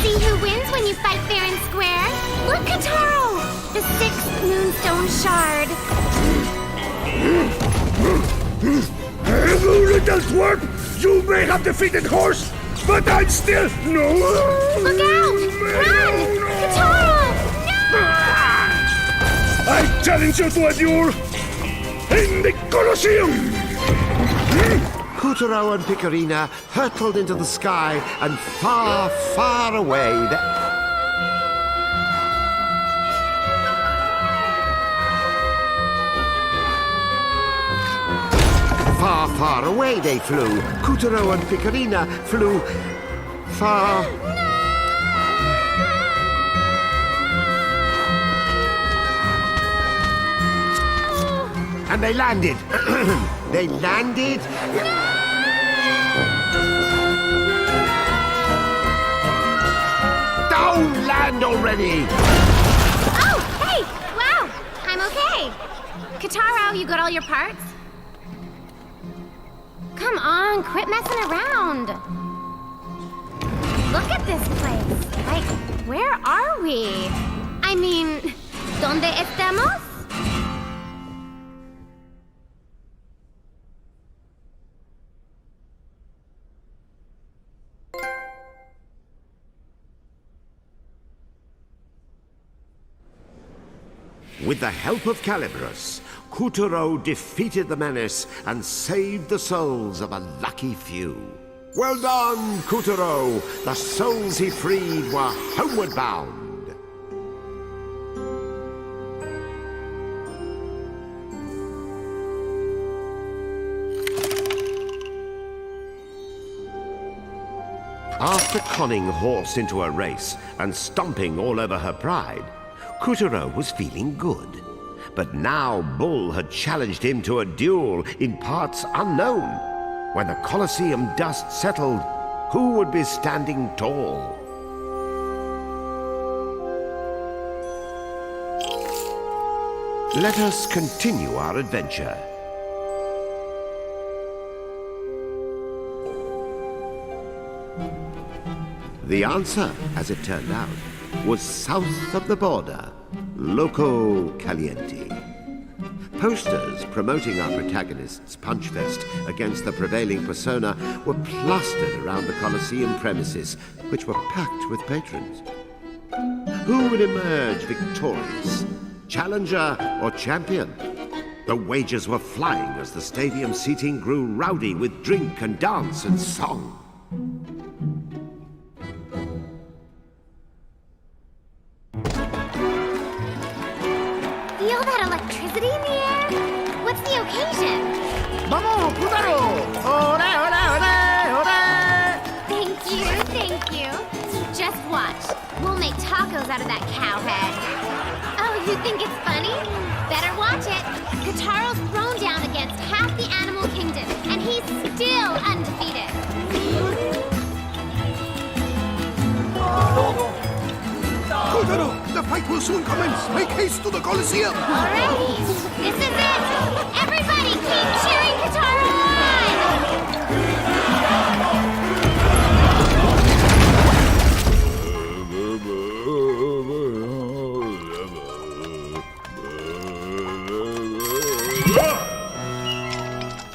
See who wins when you fight fair and square? Look, Kataro! The 6th Moonstone Shard. You little twerp! You may have defeated Horse, but I'm still... No! Look out! Run! Kataro! No! I challenge you to a duel in the Colosseum! Kutaro and Picarina hurtled into the sky, and far, far away Far, far away they flew. Kutaro and Picarina flew far... And they landed. They landed... Don't land already! Oh, hey! Wow! I'm okay. Kataro, you got all your parts? Come on, quit messing around. Look at this place. Like, where are we? I mean, ¿dónde estamos? With the help of Calibrus, Kuturo defeated the menace and saved the souls of a lucky few. Well done, Kuturo! The souls he freed were homeward bound. After conning Horse into a race and stomping all over her pride, Kuturo was feeling good. But now Bull had challenged him to a duel in parts unknown. When the Colosseum dust settled, who would be standing tall? Let us continue our adventure. The answer, as it turned out, was south of the border, Loco Caliente. Posters promoting our protagonist's punch-fest against the prevailing persona were plastered around the Colosseum premises, which were packed with patrons. Who would emerge victorious, challenger or champion? The wagers were flying as the stadium seating grew rowdy with drink and dance and song. Feel that electricity in the air? What's the occasion? Vamos, Kuturo! Ore, ore, ore, ore! Thank you. Just watch. We'll make tacos out of that cow head. Oh, you think it's funny? Better watch it. Kataro's thrown down against half the animal kingdom, and he's still undefeated. Kuturo, the fight will soon commence. Make haste to the Colosseum. Alrighty, this is it. Everybody keep cheering Kataro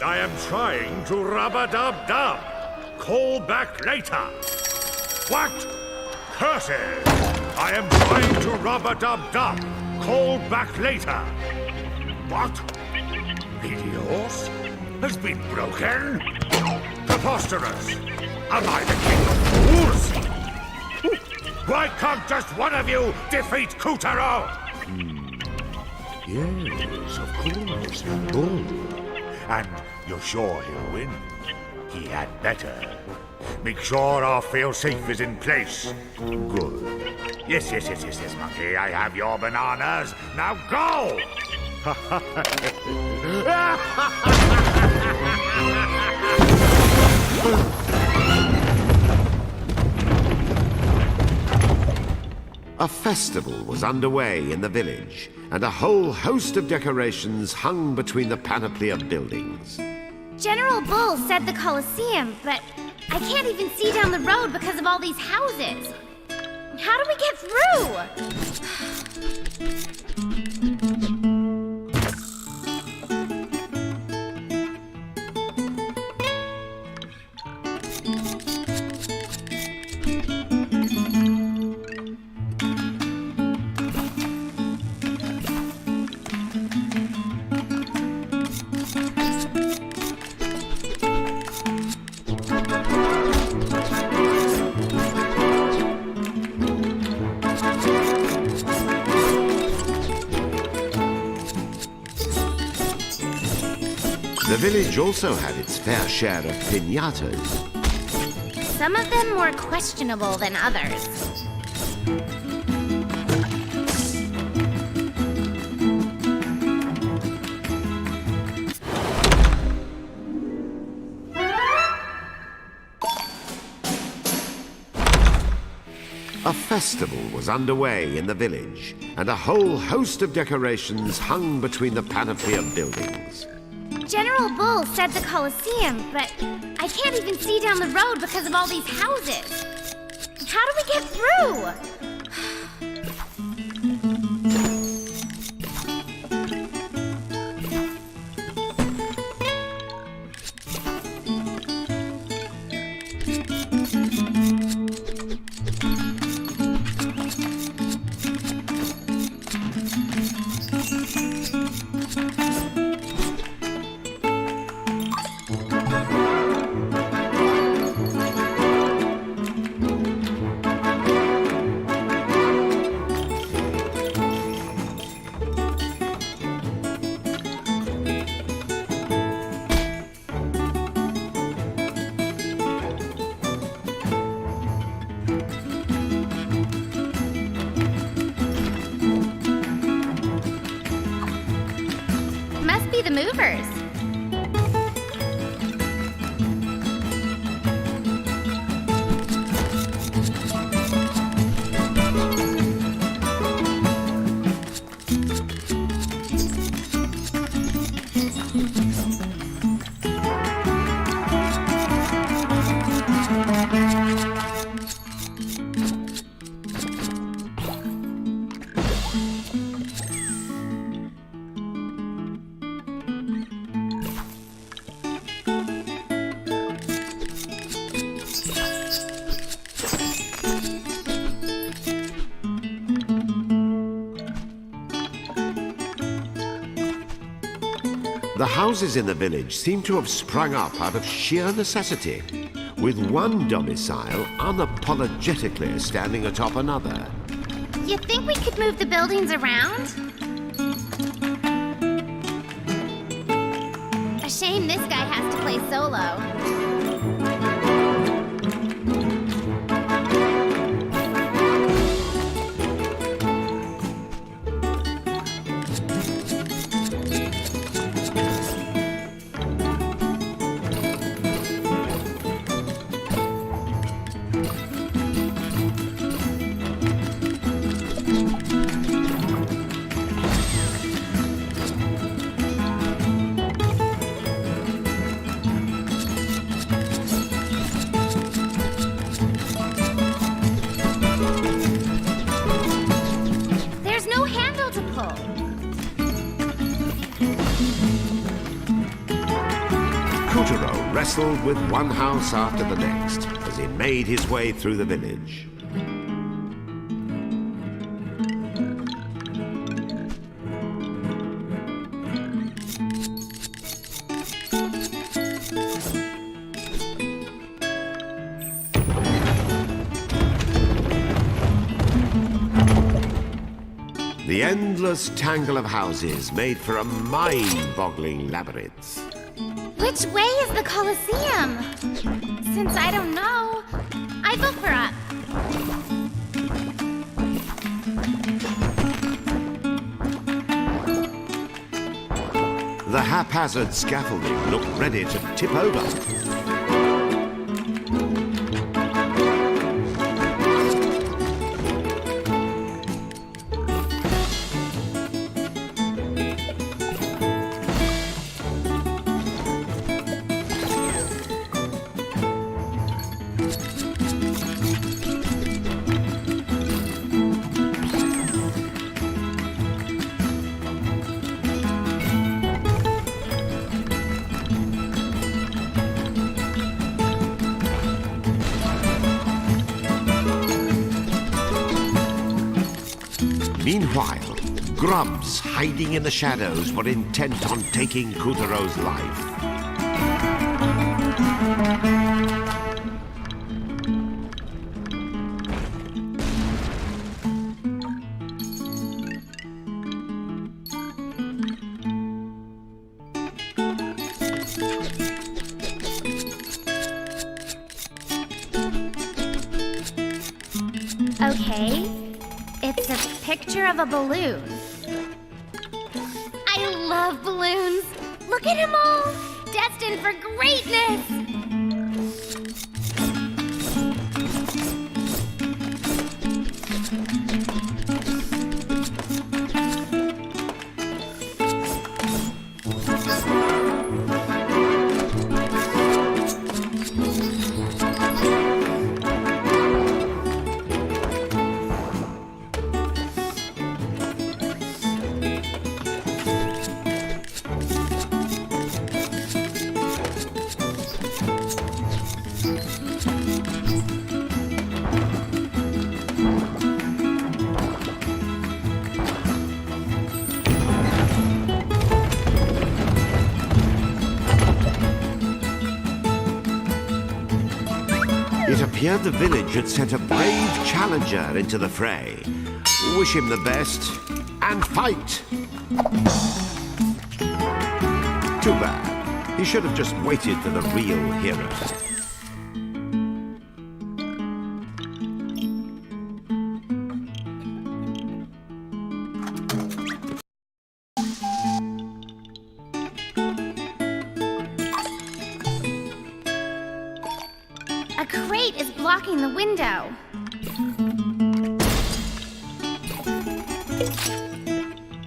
I am trying to rub-a-dub-dub. Call back later. What? Curses! I am trying to rub-a-dub-dub. Call back later. What? The horse has been broken? Preposterous! Am I the king of fools? Why can't just one of you defeat Kuturo? Yes, of course. Bull. And you're sure he'll win? He had better. Make sure our fail-safe is in place. Good. Yes, monkey. I have your bananas. Now go! A festival was underway in the village, and a whole host of decorations hung between the panoply of buildings. General Bull said the Colosseum, but I can't even see down the road because of all these houses. How do we get through? The village also had its fair share of piñatas. Some of them more questionable than others. A festival was underway in the village, and a whole host of decorations hung between the panoply of buildings. General Bull said the Colosseum, but I can't even see down the road because of all these houses. How do we get through? movers. The houses in the village seem to have sprung up out of sheer necessity, with one domicile unapologetically standing atop another. You think we could move the buildings around? A shame this guy has to play solo. Kuturo wrestled with one house after the next as he made his way through the village. The endless tangle of houses made for a mind-boggling labyrinth. Which way is the Colosseum? Since I don't know, I vote for up. The haphazard scaffolding looked ready to tip over. Meanwhile, grubs hiding in the shadows were intent on taking Kuturo's life. Okay. It's a picture of a balloon. I love balloons. Look at them all, destined for greatness. It appeared the village had sent a brave challenger into the fray. Wish him the best, and fight! Too bad. He should have just waited for the real hero. blocking the window.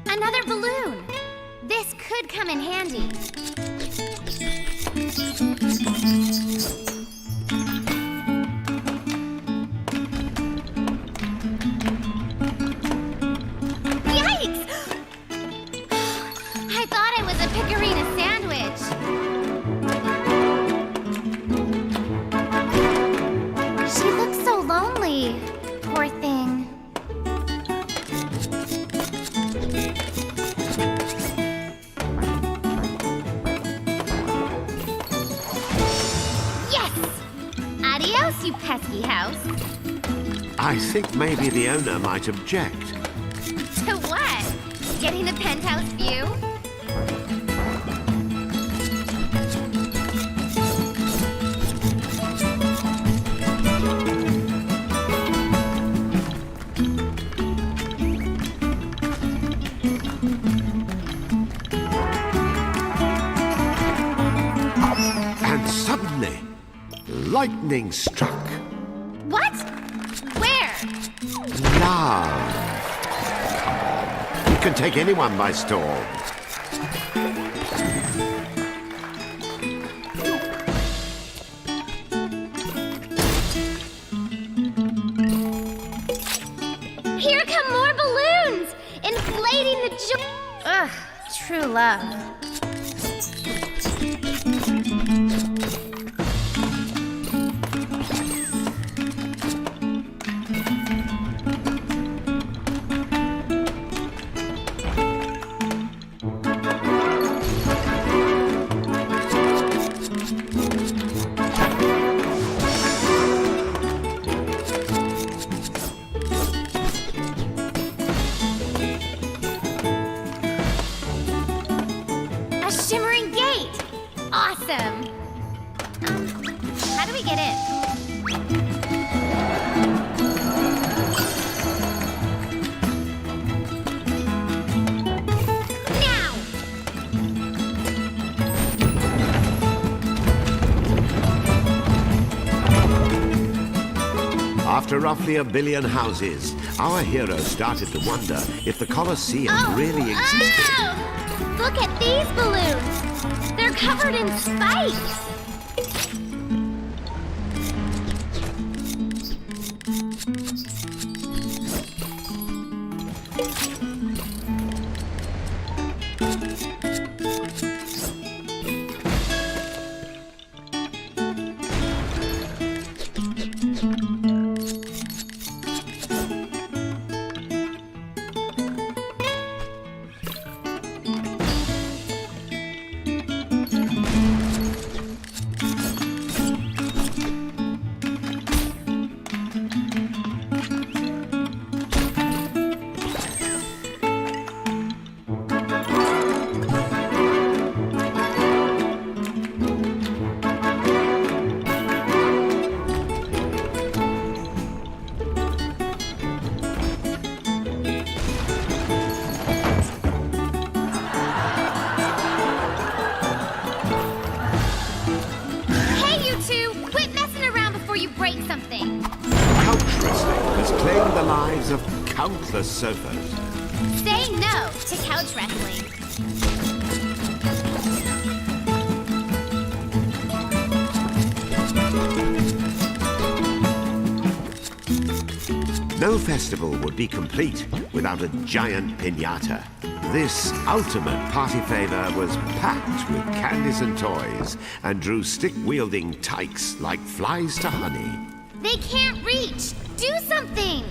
Another balloon. This could come in handy. Yikes! I thought I was a pecorino sandwich. She looks so lonely. Poor thing. Adios, you pesky house. I think maybe the owner might object. To what? Getting the penthouse view? And suddenly, lightning struck. What? Where? Love. It can take anyone by storm. Here come more balloons! Inflating the joy. Ugh, true love. A shimmering gate! Awesome! How do we get in? Now! After roughly 1 billion houses, our hero started to wonder if the Colosseum really existed. Oh! Look at these balloons! They're covered in spikes! break something. Couch wrestling has claimed the lives of countless sofas. Say no to couch wrestling. No festival would be complete without a giant piñata. This ultimate party favor was packed with candies and toys and drew stick-wielding tykes like flies to honey. They can't reach! Do something!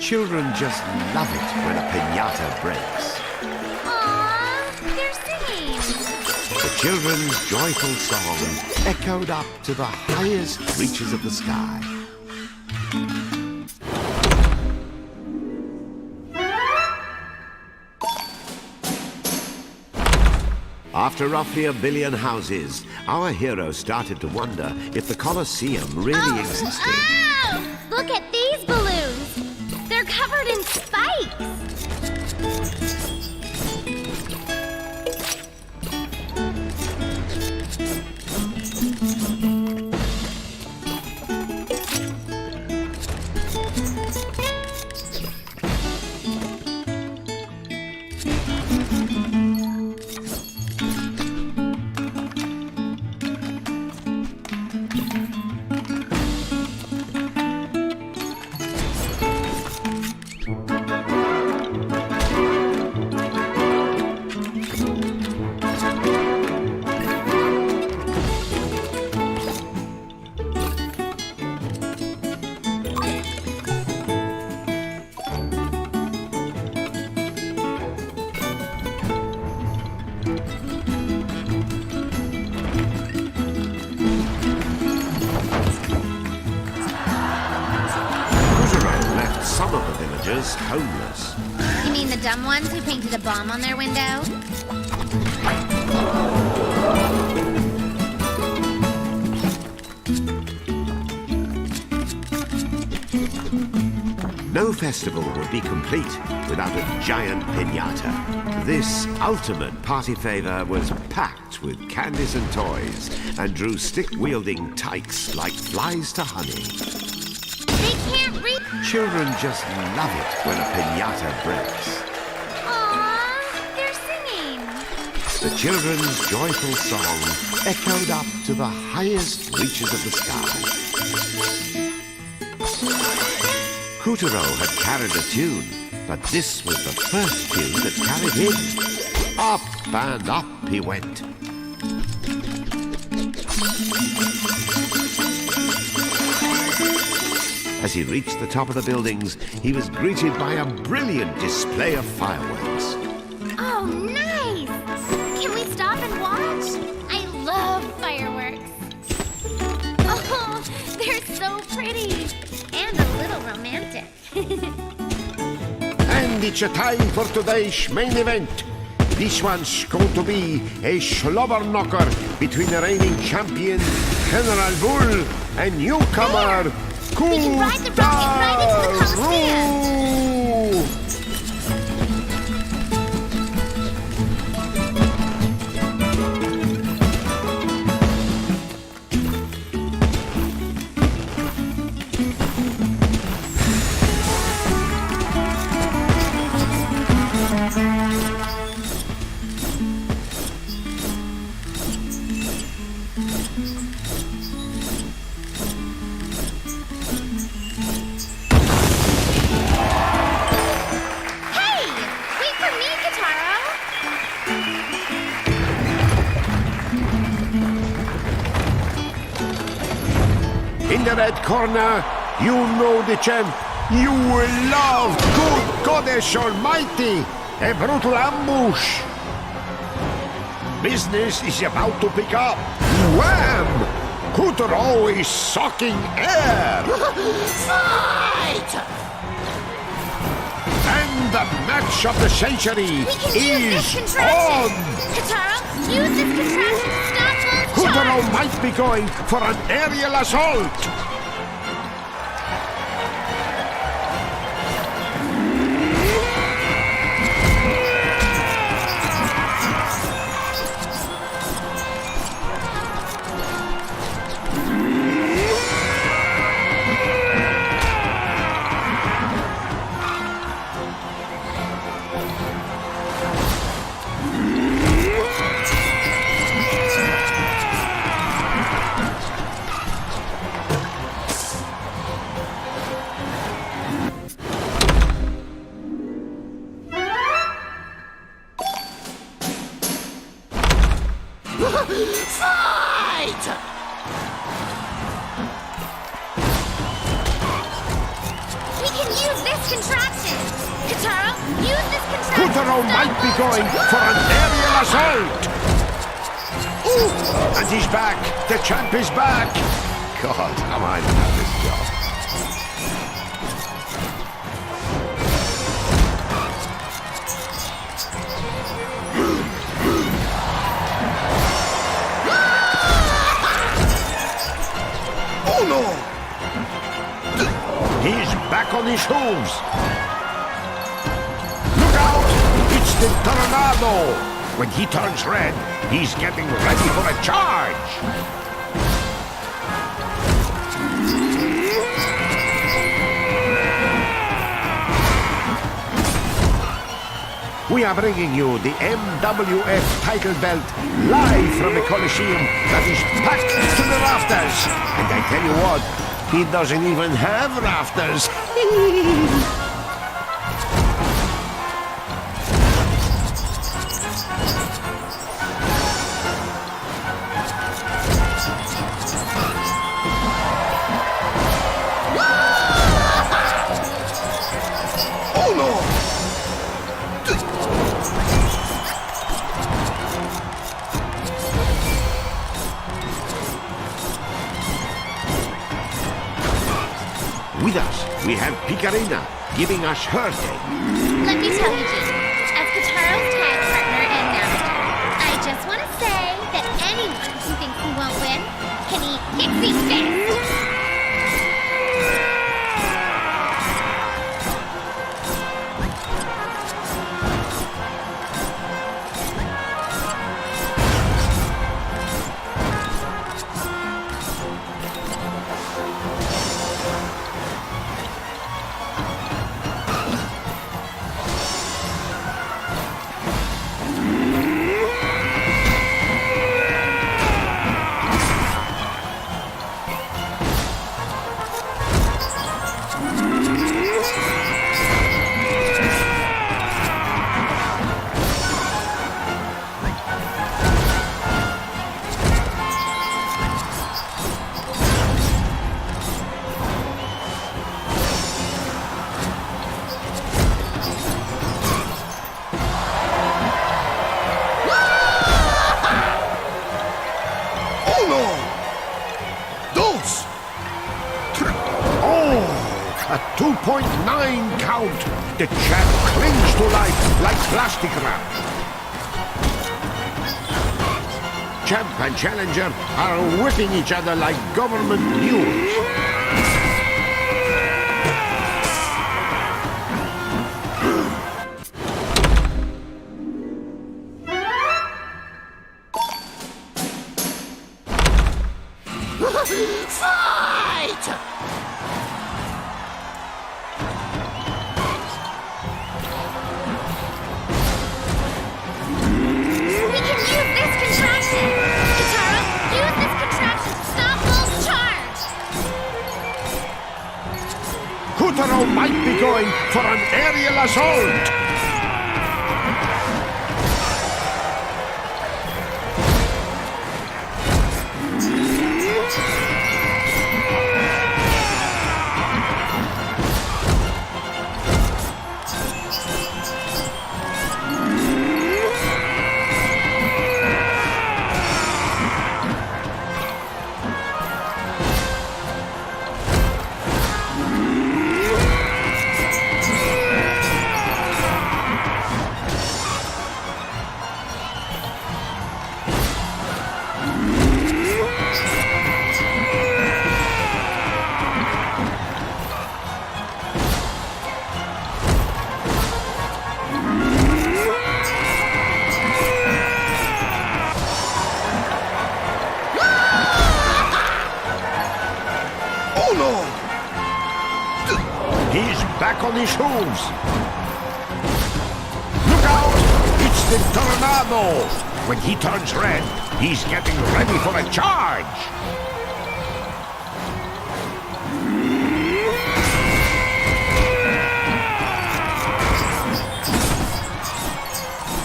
Children just love it when a piñata breaks. Aww, they're singing! The children's joyful song echoed up to the highest reaches of the sky. After roughly 1 billion houses, our hero started to wonder if the Colosseum really existed. Oh! Look at these balloons! They're covered in spikes! Kuturo left some of the villagers homeless. You mean the dumb ones who painted a bomb on their window? No festival would be complete without a giant piñata. This ultimate party favor was packed with candies and toys and drew stick-wielding tykes like flies to honey. They can't reach. Children just love it when a piñata breaks. Aww, they're singing. The children's joyful song echoed up to the highest reaches of the sky. Kuturo had carried a tune, but this was the first tune that carried him. Up and up he went. As he reached the top of the buildings, he was greeted by a brilliant display of fireworks. Oh, nice! Can we stop and watch? I love fireworks. Oh, they're so pretty. And a little romantic. And it's a time for today's main event. This one's going to be a slobber knocker between the reigning champion, General Bull, and newcomer, We can ride the rocket right into the Coliseum. Hey! Wait for me, Kataro! In the red corner, you know the champ. You will love good goddess almighty. A brutal ambush. Business is about to pick up. Wham! Kuturo is sucking air. Fight! And the match of the century We can use is this contraction! on. Kataro, use this contraction to stop Bull's Kuturo charge! might be going for an aerial assault. Fight! We can use this contraction! Kataro, use this contraction! Kuturo to stop might be Bull's going charge. for an aerial assault. Ooh, and he's back. The champ is back. God, am I have this job. Oh no! He's back on his hooves. Look out! It's the tornado! When he turns red, he's getting ready for a charge. We are bringing you the MWF title belt live from the Coliseum that is packed to the rafters. And I tell you what, he doesn't even have rafters. Oh no! With us, we have Picarina, giving us her take. Let me tell you, Jean, as Kataro's tag partner and manager, I just want to say that anyone who thinks he won't win can eat pixie sticks. A 2.9 count. The champ clings to life like plastic wrap. Champ and challenger are whipping each other like government mules. Fight! We can use this contraption! Kataro, use this contraption to stop Wolf's charge! Kutaro might be going for an aerial assault. He's back on his hooves. Look out! It's the tornado! When he turns red, he's getting ready for a charge!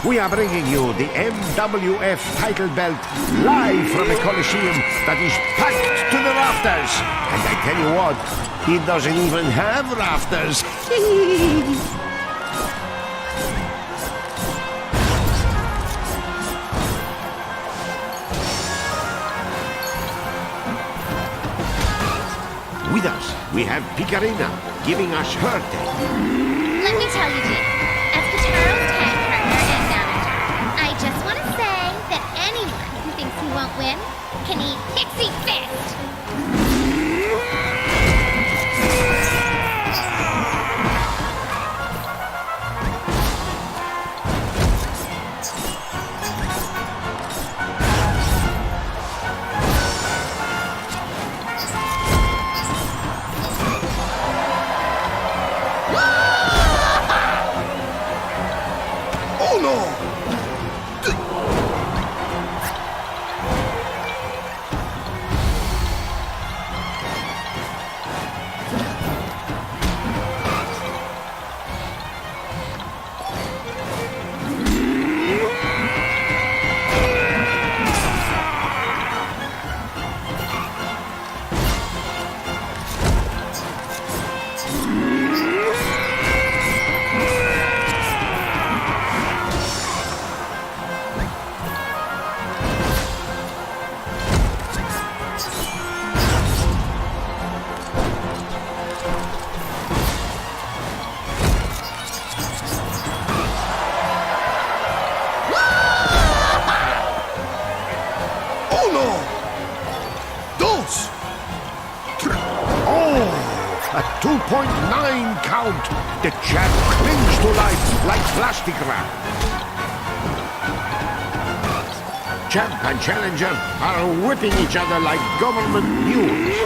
We are bringing you the MWF title belt live from a Coliseum that is packed to the rafters. And I tell you what, it doesn't even have rafters. With us, we have Picarina, giving us her take. Let me tell you, Jean, as Kataro's tag partner and manager, I just want to say that anyone who thinks he won't win can eat pixie fist! 2.9 count. The champ clings to life like plastic wrap. Champ and challenger are whipping each other like government mules.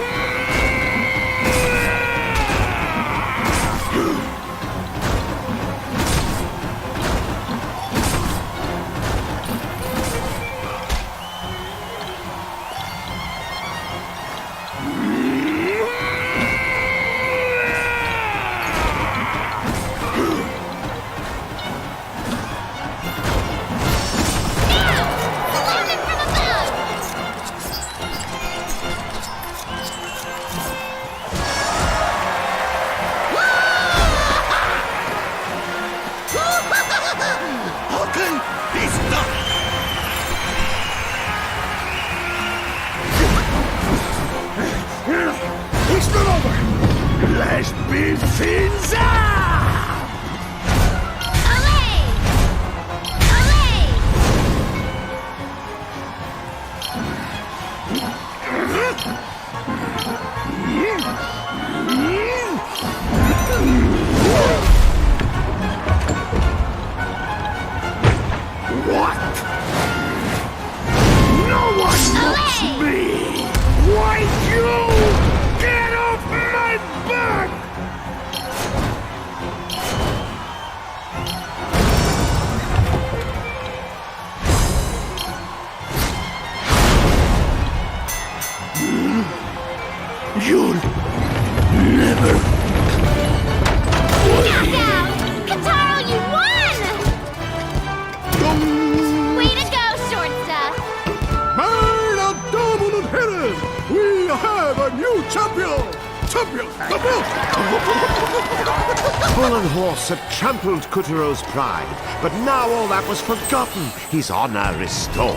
Bull and horse had trampled Kuturo's pride, but now all that was forgotten, his honor restored.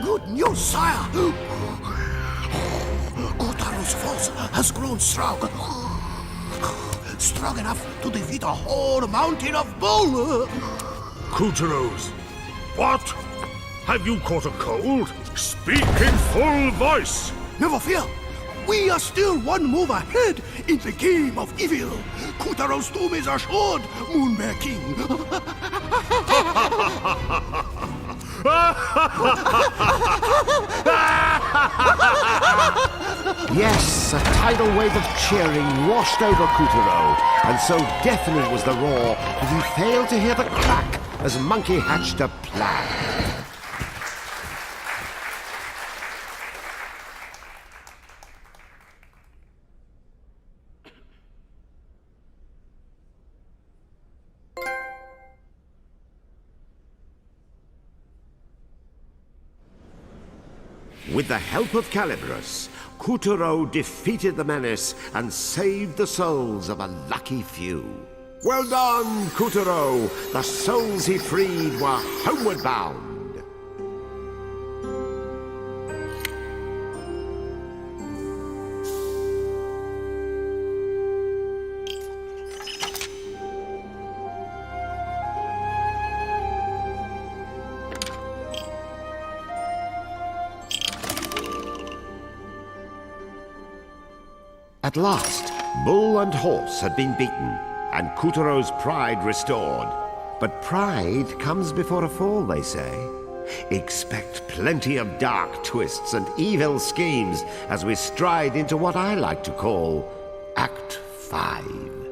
Good news, sire! Kuturo's force has grown strong. Strong enough to defeat a whole mountain of bull! Kuturo's? What? Have you caught a cold? Speak in full voice! Never fear! We are still one move ahead in the game of evil. Kuturo's doom is assured, Moonbear King. Yes, a tidal wave of cheering washed over Kuturo, and so deafening was the roar that he failed to hear the crack as Monkey hatched a plan. With the help of Calibros, Kuturo defeated the menace and saved the souls of a lucky few. Well done, Kuturo! The souls he freed were homeward bound. At last, Bull and Horse had been beaten, and Kuturo's pride restored. But pride comes before a fall, they say. Expect plenty of dark twists and evil schemes as we stride into what I like to call Act 5.